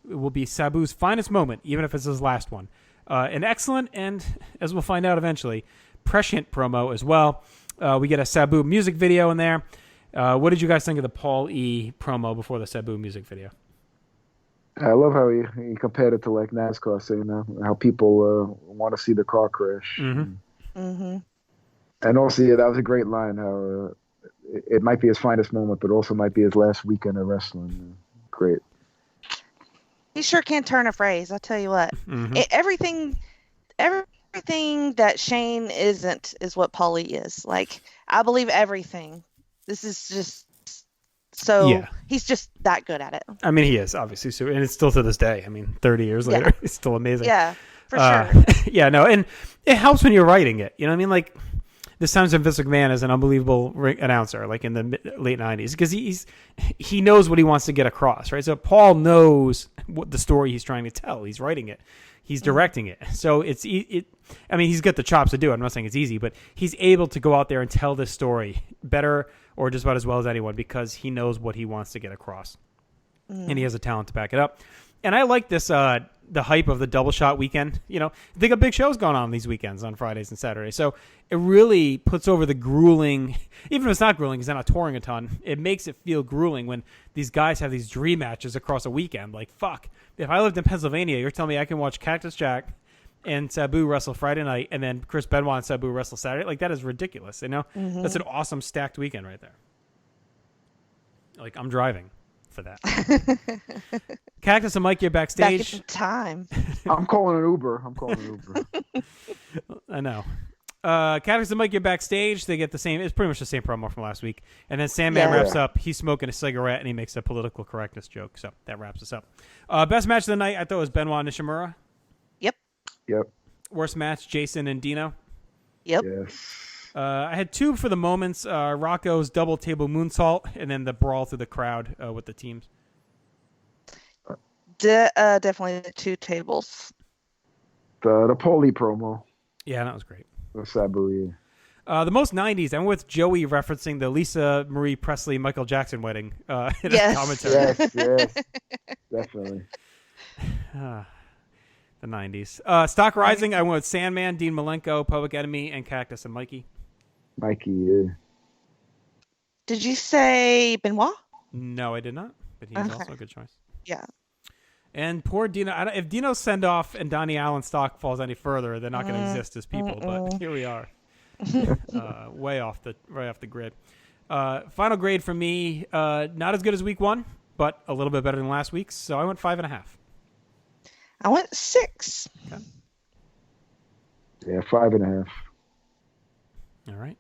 It will be Sabu's finest moment, even if it's his last one. An excellent, and as we'll find out eventually, prescient promo as well. We get a Sabu music video in there. What did you guys think of the Paul E. promo before the Sabu music video? I love how he compared it to like NASCAR, saying how people want to see the car crash. Mm-hmm. Mm-hmm. And also, yeah, that was a great line. How it might be his finest moment, but also might be his last weekend of wrestling. Great. He sure can turn a phrase. I'll tell you what. Mm-hmm. Everything that Shane isn't is what Paulie is. Like, I believe everything. This is just so he's just that good at it. I mean, he is obviously, so, and it's still to this day. I mean, 30 years later, it's still amazing. Yeah, for sure. Yeah, no, and it helps when you're writing it. You know what I mean? Like, this times when Vince McMahon is an unbelievable announcer, like in the late 90s, because he knows what he wants to get across, right? So Paul knows what the story he's trying to tell. He's writing it. He's directing it. So I mean, he's got the chops to do it. I'm not saying it's easy, but he's able to go out there and tell this story better or just about as well as anyone because he knows what he wants to get across. And he has a talent to back it up. And I like this the hype of the double shot weekend. They got big shows going on these weekends on Fridays and Saturdays. So it really puts over the grueling, even if it's not grueling because they're not touring a ton, it makes it feel grueling when these guys have these dream matches across a weekend. Like, fuck, if I lived in Pennsylvania, you're telling me I can watch Cactus Jack and Sabu wrestle Friday night and then Chris Benoit and Sabu wrestle Saturday? Like, that is ridiculous. That's an awesome stacked weekend right there. Like, I'm driving for that. Cactus and Mike, you're backstage. Back at the time. I'm calling an Uber. I know. Cactus and Mike get backstage. They get the same. It's pretty much the same promo from last week. And then Sandman wraps up. He's smoking a cigarette and he makes a political correctness joke. So that wraps us up. Best match of the night, I thought, was Benoit and Nishimura. Yep. Worst match, Jason and Dino. Yep. Yes. I had two for the moments. Rocco's double table moonsault and then the brawl through the crowd with the teams. Definitely the 2 tables. The Poli promo. Yeah, that was great. The Sabu, yeah. The most 90s, I'm with Joey referencing the Lisa Marie Presley Michael Jackson wedding in his commentary. Yes. Definitely. The 90s. Stock Rising, I went with Sandman, Dean Malenko, Public Enemy, and Cactus and Mikey. Yeah. Did you say Benoit? No, I did not, but he's also a good choice. Yeah. And poor Dino. If Dino's send-off and Donnie Allen stock falls any further, they're not going to exist as people, but here we are. way off the grid. Final grade for me, not as good as week 1, but a little bit better than last week's, so I went 5.5. I went 6. Okay. Yeah, 5.5. All right.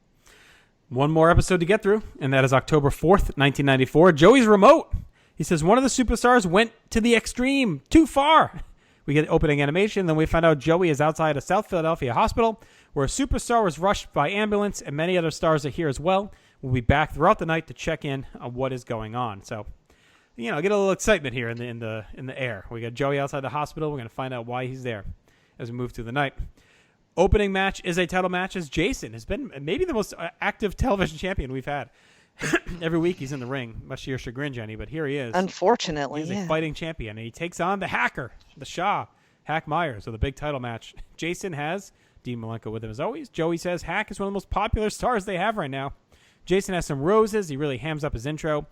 One more episode to get through, and that is October 4th, 1994. Joey's remote. He says one of the superstars went to the extreme, too far. We get opening animation, then we find out Joey is outside a South Philadelphia hospital where a superstar was rushed by ambulance, and many other stars are here as well. We'll be back throughout the night to check in on what is going on. So, get a little excitement here in the air. We got Joey outside the hospital. We're going to find out why he's there as we move through the night. Opening match is a title match as Jason has been maybe the most active television champion we've had. Every week he's in the ring, much to your chagrin, Jenny, but here he is. Unfortunately, he's a fighting champion, and he takes on the Hacker, the Shah, Hack Myers, with a big title match. Jason has Dean Malenko with him as always. Joey says Hack is one of the most popular stars they have right now. Jason has some roses. He really hams up his intro.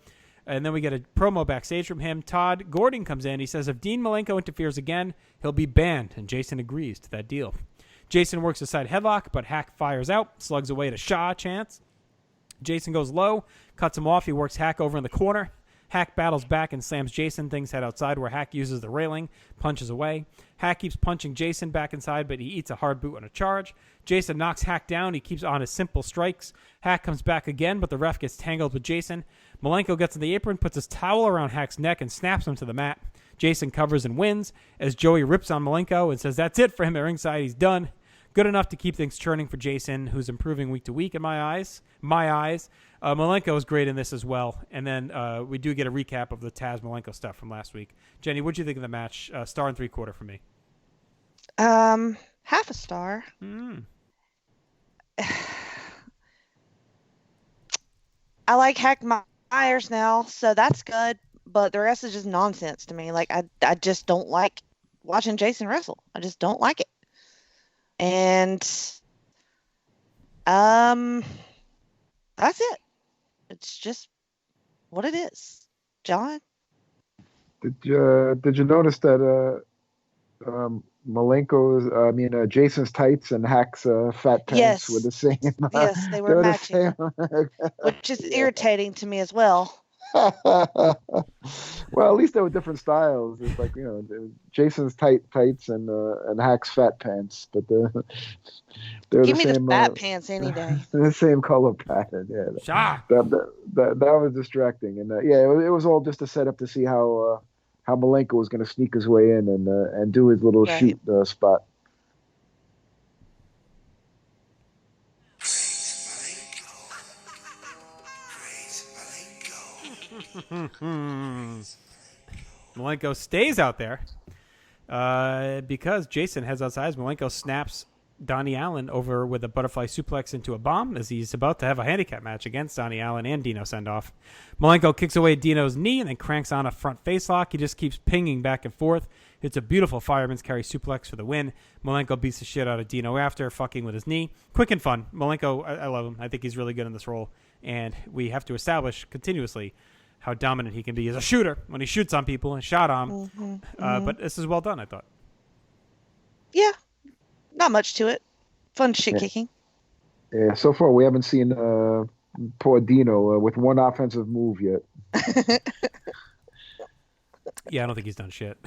And then we get a promo backstage from him. Todd Gordon comes in. He says if Dean Malenko interferes again, he'll be banned, and Jason agrees to that deal. Jason works a side headlock, but Hack fires out, slugs away to Shah chance. Jason goes low, cuts him off. He works Hack over in the corner. Hack battles back and slams Jason. Things head outside where Hack uses the railing, punches away. Hack keeps punching Jason back inside, but he eats a hard boot on a charge. Jason knocks Hack down. He keeps on his simple strikes. Hack comes back again, but the ref gets tangled with Jason. Malenko gets in the apron, puts his towel around Hack's neck, and snaps him to the mat. Jason covers and wins as Joey rips on Malenko and says that's it for him at ringside. He's done. Good enough to keep things churning for Jason, who's improving week to week in my eyes. Malenko is great in this as well. And then we do get a recap of the Taz Malenko stuff from last week. Jenny, what did you think of the match? Star and 3/4 for me. Half a star. I like Hack Myers now, so that's good. But the rest is just nonsense to me. Like I just don't like watching Jason wrestle. I just don't like it. And that's it. It's just what it is. John? Did you notice that Jason's tights and Hack's fat pants were the same? Yes, they were matching. Which is irritating to me as well. Well, at least they were different styles. It's like, Jason's tights and Hack's fat pants, but they're Give the me same, the fat pants any day. The same color pattern. Yeah, that was distracting, and it was all just a setup to see how Malenko was going to sneak his way in and do his little shoot spot. Malenko stays out there because Jason heads outside. Malenko snaps Donnie Allen over with a butterfly suplex into a bomb as he's about to have a handicap match against Donnie Allen and Dino Sendoff. Malenko kicks away Dino's knee and then cranks on a front face lock. He just keeps pinging back and forth. It's a beautiful fireman's carry suplex for the win. Malenko beats the shit out of Dino after, fucking with his knee. Quick and fun. Malenko, I love him. I think he's really good in this role. And we have to establish continuously how dominant he can be as a shooter when he shoots on people and shot on. But this is well done, I thought. Yeah, not much to it. Fun shit kicking. Yeah, so far we haven't seen poor Dino with one offensive move yet. Yeah, I don't think he's done shit.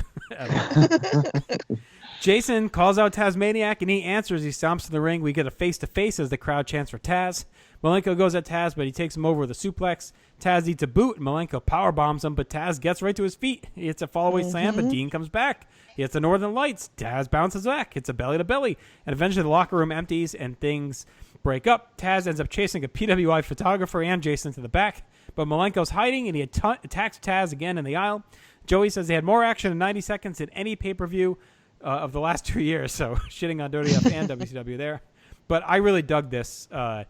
Jason calls out Tasmaniac, and he answers. He stomps in the ring. We get a face-to-face as the crowd chants for Taz. Malenko goes at Taz, but he takes him over with a suplex. Taz eats a boot, and Malenko power bombs him, but Taz gets right to his feet. He hits a fallaway slam, but Dean comes back. He hits the Northern Lights. Taz bounces back, hits a belly-to-belly, and eventually the locker room empties, and things break up. Taz ends up chasing a PWI photographer and Jason to the back, but Malenko's hiding, and he attacks Taz again in the aisle. Joey says they had more action in 90 seconds than any pay-per-view of the last 2 years, so shitting on WWF and WCW there. But I really dug this. I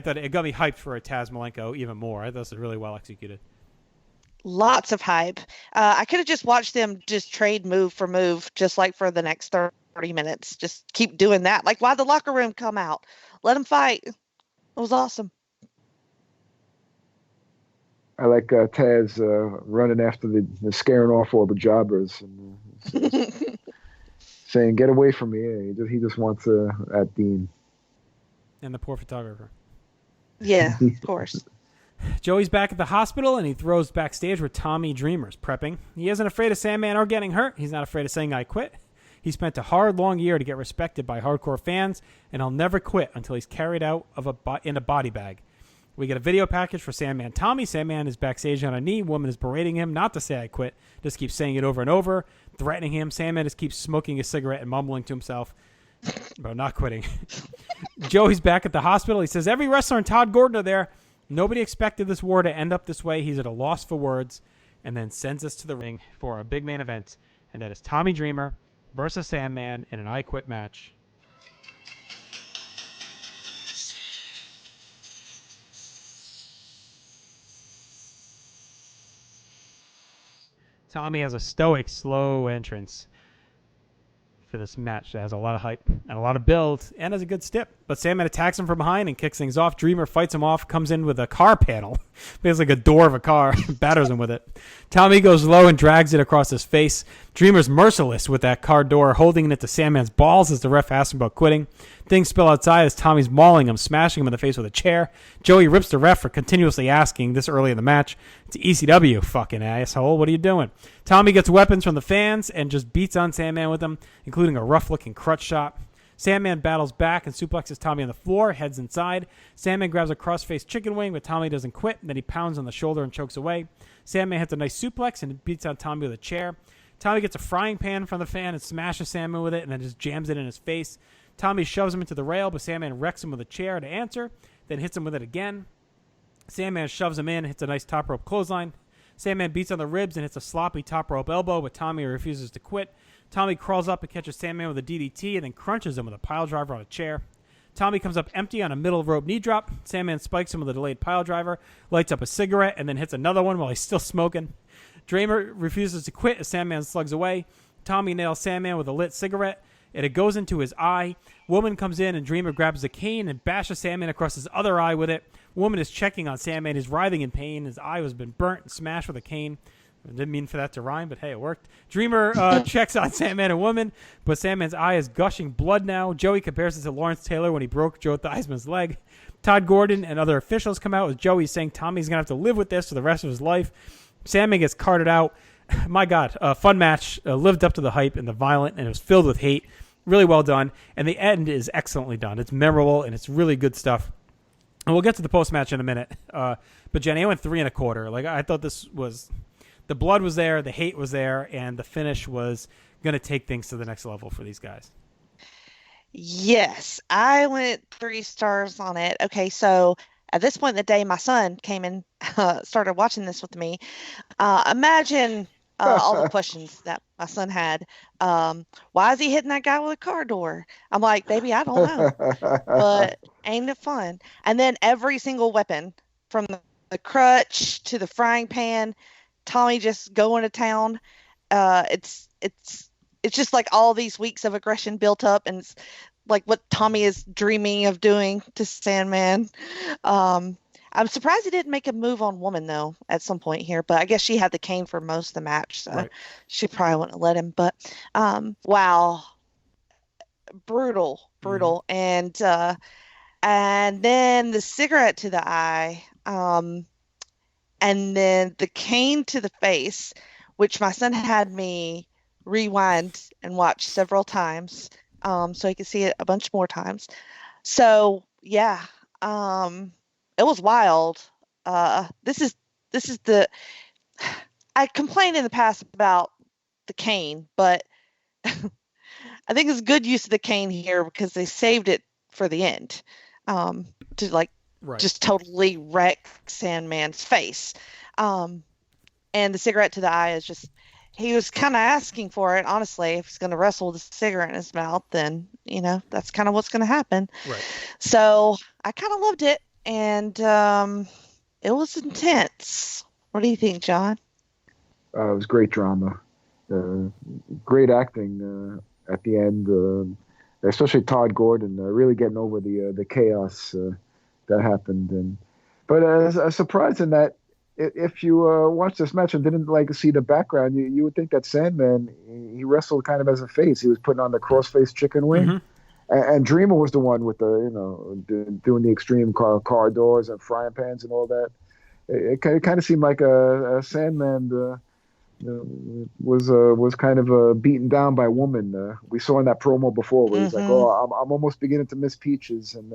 thought it got me hyped for a Taz Malenko even more. I thought this was really well executed. Lots of hype. I could have just watched them just trade move for move, just like for the next 30 minutes. Just keep doing that. Like, why'd the locker room come out? Let them fight. It was awesome. I like Taz running after the scaring off all the jobbers and saying, "Get away from me!" He just wants at Dean and the poor photographer. Yeah, of course. Joey's back at the hospital, and he throws backstage where Tommy Dreamer's prepping. He isn't afraid of Sandman or getting hurt. He's not afraid of saying, "I quit." He spent a hard, long year to get respected by hardcore fans, and he'll never quit until he's carried out in a body bag. We get a video package for Sandman Tommy. Sandman is backstage on a knee. Woman is berating him not to say "I quit." Just keeps saying it over and over, threatening him. Sandman just keeps smoking a cigarette and mumbling to himself about not quitting. Joey's back at the hospital. He says every wrestler and Todd Gordon are there. Nobody expected this war to end up this way. He's at a loss for words, and then sends us to the ring for a big main event, and that is Tommy Dreamer versus Sandman in an I Quit match. Tommy has a stoic, slow entrance for this match that has a lot of hype and a lot of build and has a good stip. But Sandman attacks him from behind and kicks things off. Dreamer fights him off, comes in with a car panel. It's like a door of a car, batters him with it. Tommy goes low and drags it across his face. Dreamer's merciless with that car door, holding it to Sandman's balls as the ref asks him about quitting. Things spill outside as Tommy's mauling him, smashing him in the face with a chair. Joey rips the ref for continuously asking this early in the match. It's ECW, fucking asshole. What are you doing? Tommy gets weapons from the fans and just beats on Sandman with them, including a rough-looking crutch shot. Sandman battles back and suplexes Tommy on the floor, heads inside. Sandman grabs a cross-faced chicken wing, but Tommy doesn't quit. Then he pounds on the shoulder and chokes away. Sandman hits a nice suplex and beats on Tommy with a chair. Tommy gets a frying pan from the fan and smashes Sandman with it and then just jams it in his face. Tommy shoves him into the rail, but Sandman wrecks him with a chair to answer, then hits him with it again. Sandman shoves him in, hits a nice top rope clothesline. Sandman beats on the ribs and hits a sloppy top rope elbow, but Tommy refuses to quit. Tommy crawls up and catches Sandman with a DDT and then crunches him with a pile driver on a chair. Tommy comes up empty on a middle rope knee drop. Sandman spikes him with a delayed pile driver, lights up a cigarette, and then hits another one while he's still smoking. Dreamer refuses to quit as Sandman slugs away. Tommy nails Sandman with a lit cigarette, and it goes into his eye. Woman comes in, and Dreamer grabs a cane and bashes Sandman across his other eye with it. Woman is checking on Sandman. He's writhing in pain. His eye has been burnt and smashed with a cane. I didn't mean for that to rhyme, but hey, it worked. Dreamer checks on Sandman and Woman, but Sandman's eye is gushing blood now. Joey compares it to Lawrence Taylor when he broke Joe Theismann's leg. Todd Gordon and other officials come out with Joey saying Tommy's going to have to live with this for the rest of his life. Sandman gets carted out. My God, a fun match. Lived up to the hype and the violent, and it was filled with hate. Really well done. And the end is excellently done. It's memorable, and it's really good stuff. And we'll get to the post-match in a minute. But Jenny, I went 3 1/4. Like, I thought this was... The blood was there, the hate was there, and the finish was going to take things to the next level for these guys. Yes, I went 3 stars on it. Okay, so at this point in the day, my son came and started watching this with me. Imagine all the questions that my son had. Why is he hitting that guy with a car door? I'm like, baby, I don't know. But ain't it fun? And then every single weapon, from the crutch to the frying pan, Tommy just going to town. It's it's just like all these weeks of aggression built up, and it's like what Tommy is dreaming of doing to Sandman. I'm surprised he didn't make a move on Woman though at some point here, but I guess she had the cane for most of the match, so Right. she probably wouldn't have let him. But wow, brutal, and then the cigarette to the eye, and then the cane to the face, which my son had me rewind and watch several times, so he could see it a bunch more times. So yeah, it was wild. This is the I complained in the past about the cane, but I think it's good use of the cane here because they saved it for the end, to like Right. just totally wreck Sandman's face. And the cigarette to the eye is just, he was kind of asking for it, honestly. If he's going to wrestle with a cigarette in his mouth, then, that's kind of what's going to happen. Right. So I kind of loved it, and it was intense. What do you think, John? It was great drama, great acting at the end, especially Todd Gordon really getting over the chaos that happened. But surprising that if you watch this match and didn't see the background, you would think that Sandman, he wrestled kind of as a face. He was putting on the cross-faced chicken wing. Mm-hmm. And Dreamer was the one with the doing the extreme car doors and frying pans and all that. It kind of seemed like a Sandman was kind of beaten down by Woman. We saw in that promo before where he's like, "Oh, I'm almost beginning to miss Peaches," and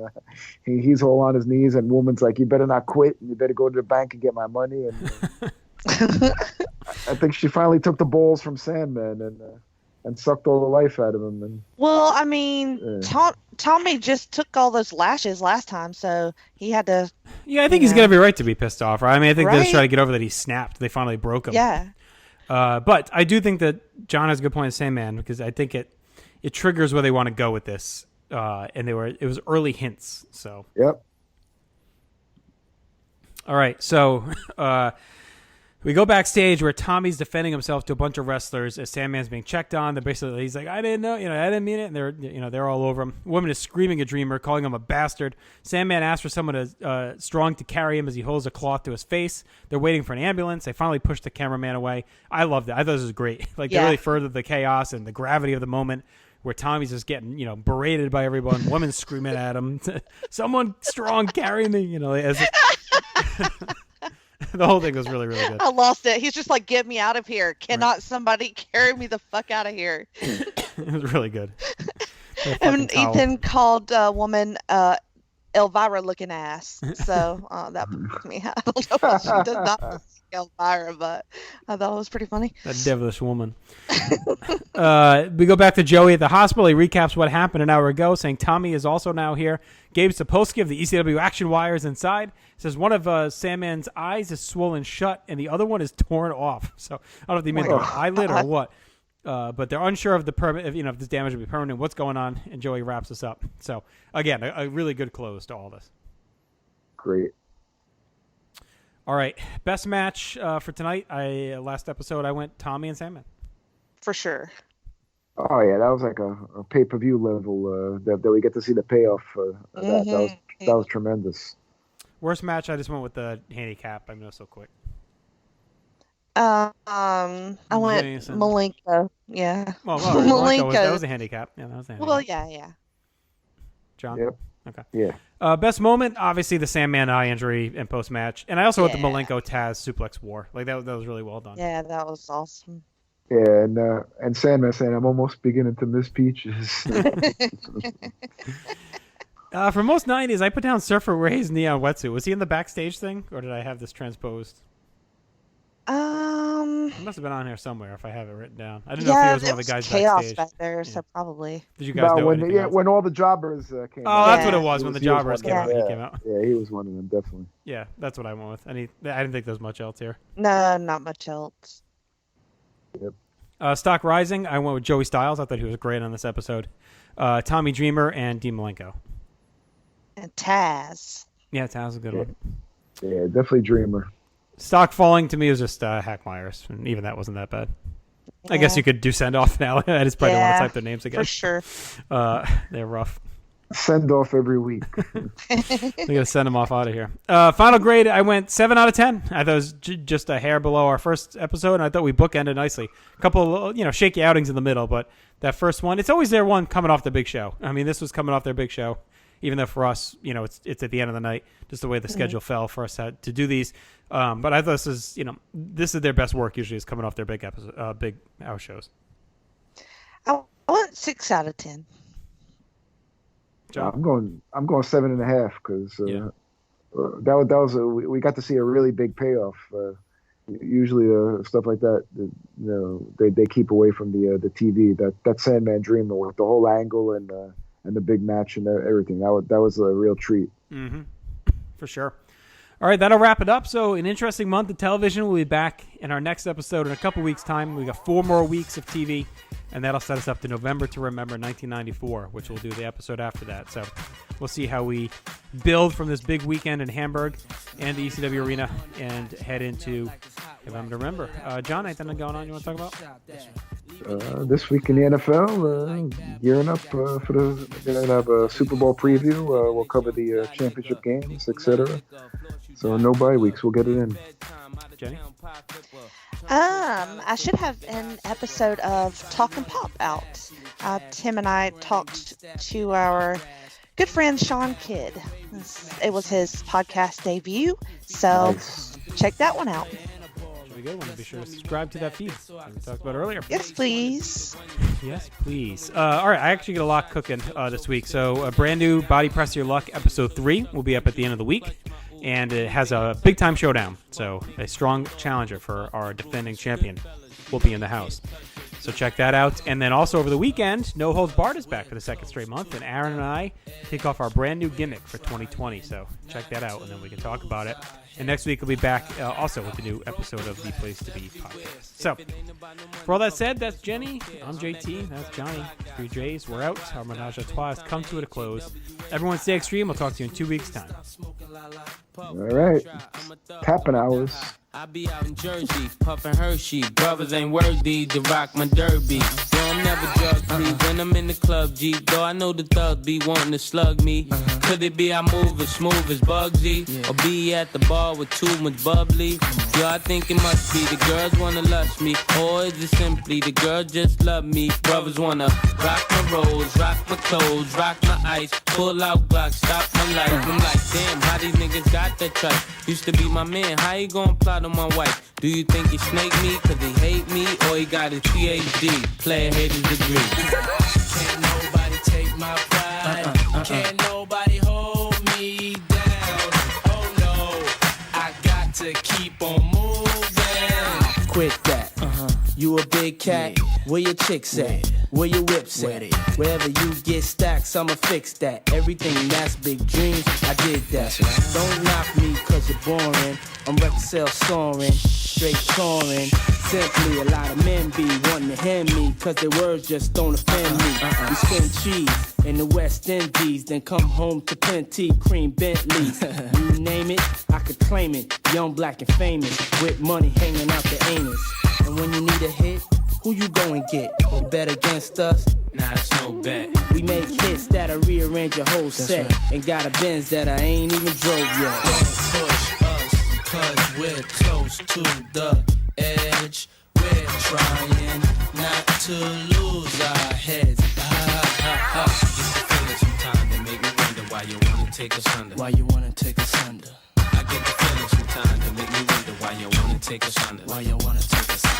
he's all on his knees, and Woman's like, "You better not quit, and you better go to the bank and get my money." And I think she finally took the balls from Sandman and sucked all the life out of him. And well, I mean, Tommy just took all those lashes last time, so he had to. Yeah, I think he's gonna be right to be pissed off, right? I mean, I think they're just Right? trying to get over that he snapped. They finally broke him. Yeah. But I do think that John has a good point in Sandman, because I think it triggers where they want to go with this. And it was early hints. So yep. all right, so we go backstage where Tommy's defending himself to a bunch of wrestlers as Sandman's being checked on. He's like, "I didn't know, I didn't mean it." And they're all over him. Woman is screaming at Dreamer, calling him a bastard. Sandman asks for someone strong to carry him as he holds a cloth to his face. They're waiting for an ambulance. They finally push the cameraman away. I loved it. I thought this was great. They really furthered the chaos and the gravity of the moment, where Tommy's just getting, berated by everyone. Woman's screaming at him, "Someone strong carry me!" The whole thing was really, really good. I lost it. He's just like, "Get me out of here. Cannot somebody carry me the fuck out of here?" It was really good. And Ethan called Woman Elvira looking ass. So that put me. I don't know if she does not look like Elvira, but I thought it was pretty funny. That devilish woman. We go back to Joey at the hospital. He recaps what happened an hour ago, saying Tommy is also now here. Gabe Sapolsky of the ECW Action Wire is inside. Says one of Sandman's eyes is swollen shut and the other one is torn off. So I don't know if they meant the eyelid or what. But they're unsure of the if this damage will be permanent, what's going on, and Joey wraps us up. So again, a really good close to all this. Great. All right, best match for tonight. Last episode I went Tommy and Sandman. For sure. Oh yeah, that was like a pay-per-view level that we get to see the payoff. That was tremendous. Worst match, I just went with the handicap. I know so quick. I went Jason. Malenko. Yeah. Well, Malenko. that was a handicap. Yeah, that was a handicap. Well, yeah. John? Yep. Okay. Yeah. Best moment, obviously the Sandman eye injury and post-match. And I also went the Malenko Taz suplex war. That was really well done. Yeah, that was awesome. Yeah, and Sandman saying, "I'm almost beginning to miss Peaches." For most 90s, I put down Surfer Ray's neon wetsuit. Was he in the backstage thing, or did I have this transposed? It must have been on here somewhere if I have it written down. I didn't know if he was one of the guys chaos backstage. back there, so probably. Did you guys know anything else? When all the jobbers came Oh, out. that's what it was, when the jobbers came out. He came out. Yeah, he was one of them, definitely. Yeah, that's what I went with. I didn't think there was much else here. No, not much else. Yep. Stock Rising, I went with Joey Styles. I thought he was great on this episode. Tommy Dreamer and Dean Malenko. And Taz. Yeah, Taz is a good one. Yeah, definitely Dreamer. Stock Falling to me was just Hack Myers, and even that wasn't that bad. I guess you could do send off now. I just probably don't want to type their names again. For sure. They're rough. Send off every week. We gotta send them off out of here. Final grade, I went 7 out of 10. I thought it was just a hair below our first episode, and I thought we bookended nicely. A couple of shaky outings in the middle, but that first one, it's always their one coming off the big show. I mean, this was coming off their big show, even though for us, it's at the end of the night, just the way the schedule fell for us to do these. But I thought this is their best work. Usually, is coming off their big episode, big hour shows. I went 6 out of 10. I'm going 7.5 because we got to see a really big payoff. Usually stuff like that, they keep away from the TV. That Sandman Dreamer with the whole angle and the big match and everything. That was a real treat. Mm-hmm. For sure. All right, that'll wrap it up. So an interesting month of television. We'll be back in our next episode in a couple weeks' time. We got 4 more weeks of TV, and that'll set us up to November to Remember 1994, which we'll do the episode after that. So we'll see how we build from this big weekend in Hamburg and the ECW Arena and head into November to Remember. John, anything going on you want to talk about? This week in the NFL, gearing up for we're going to have a Super Bowl preview. We'll cover the championship games, etc. So no bye weeks. We'll get it in. Jenny? I should have an episode of Talk and Pop out. Tim and I talked to our good friend Sean Kidd. It was his podcast debut, so check that one out. Should be a good one. Be sure to subscribe to that feed like we talked about earlier. Yes, please. Yes, please. All right, I actually got a lot cooking this week. So a brand new Body Press Your Luck episode 3 will be up at the end of the week. And it has a big-time showdown. So a strong challenger for our defending champion will be in the house. So check that out. And then also over the weekend, No Holds Barred is back for the second straight month. And Aaron and I kick off our brand new gimmick for 2020. So check that out, and then we can talk about it. And next week we'll be back also with a new episode of the Place to Be podcast. So for all that said, that's Jenny. I'm JT. That's Johnny. 3 J's. We're out. Our menage a trois has come to a close. Everyone stay extreme. We'll talk to you in 2 weeks' time. All right. Tapping hours. I be out in Jersey, puffin' Hershey. Brothers ain't worthy to rock my derby. Though I'm never drug-free when I'm in the club, G. Though I know the thugs be wanting to slug me. Could it be I move as smooth as Bugsy? Or be at the bar with too much bubbly? Yo, I think it must be the girls wanna lust me. Or is it simply the girls just love me? Brothers wanna rock my rolls, rock my clothes, rock my ice, pull out Glock, stop my life. I'm like, damn, how these niggas got that tripe? Used to be my man, how he gon' plot on my wife? Do you think he snake me cause he hate me? Or he got his PhD, player hater's degree? Can't nobody take my pride. Can't nobody hold me down. Oh no, I got to keep on moving. Quit that. You a big cat? Yeah. Where your chicks at? Where your whips at? Wherever you get stacks, I'ma fix that. Everything that's big dreams, I did that. Don't knock me cause you're boring. I'm record sales soaring, straight touring. Simply a lot of men be wanting to hand me cause their words just don't offend me. We spend cheese in the West Indies, then come home to plenty cream Bentleys. You name it, I could claim it. Young, black, and famous, with money hanging out the anus. And when you need a hit, who you go and get? You bet against us? Nah, it's no bet. We make hits that'll rearrange your whole set. Right. And got a Benz that I ain't even drove yet. Don't push us, cause we're close to the edge. We're trying not to lose our heads. Get the feeling sometimes that make me wonder why you wanna take us under. Why you wanna take us under? I get the feeling sometimes that make me wonder why you wanna take us under. Why you wanna take us under?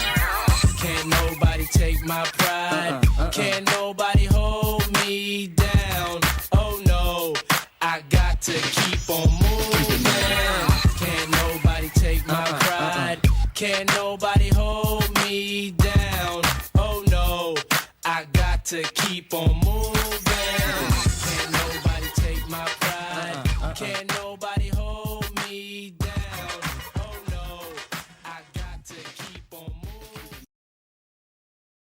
Can't nobody take my pride. Can't nobody hold me down. Oh no, I got to keep on moving. Can't nobody take my pride. Can't nobody hold me down. Oh no, I got to keep on moving.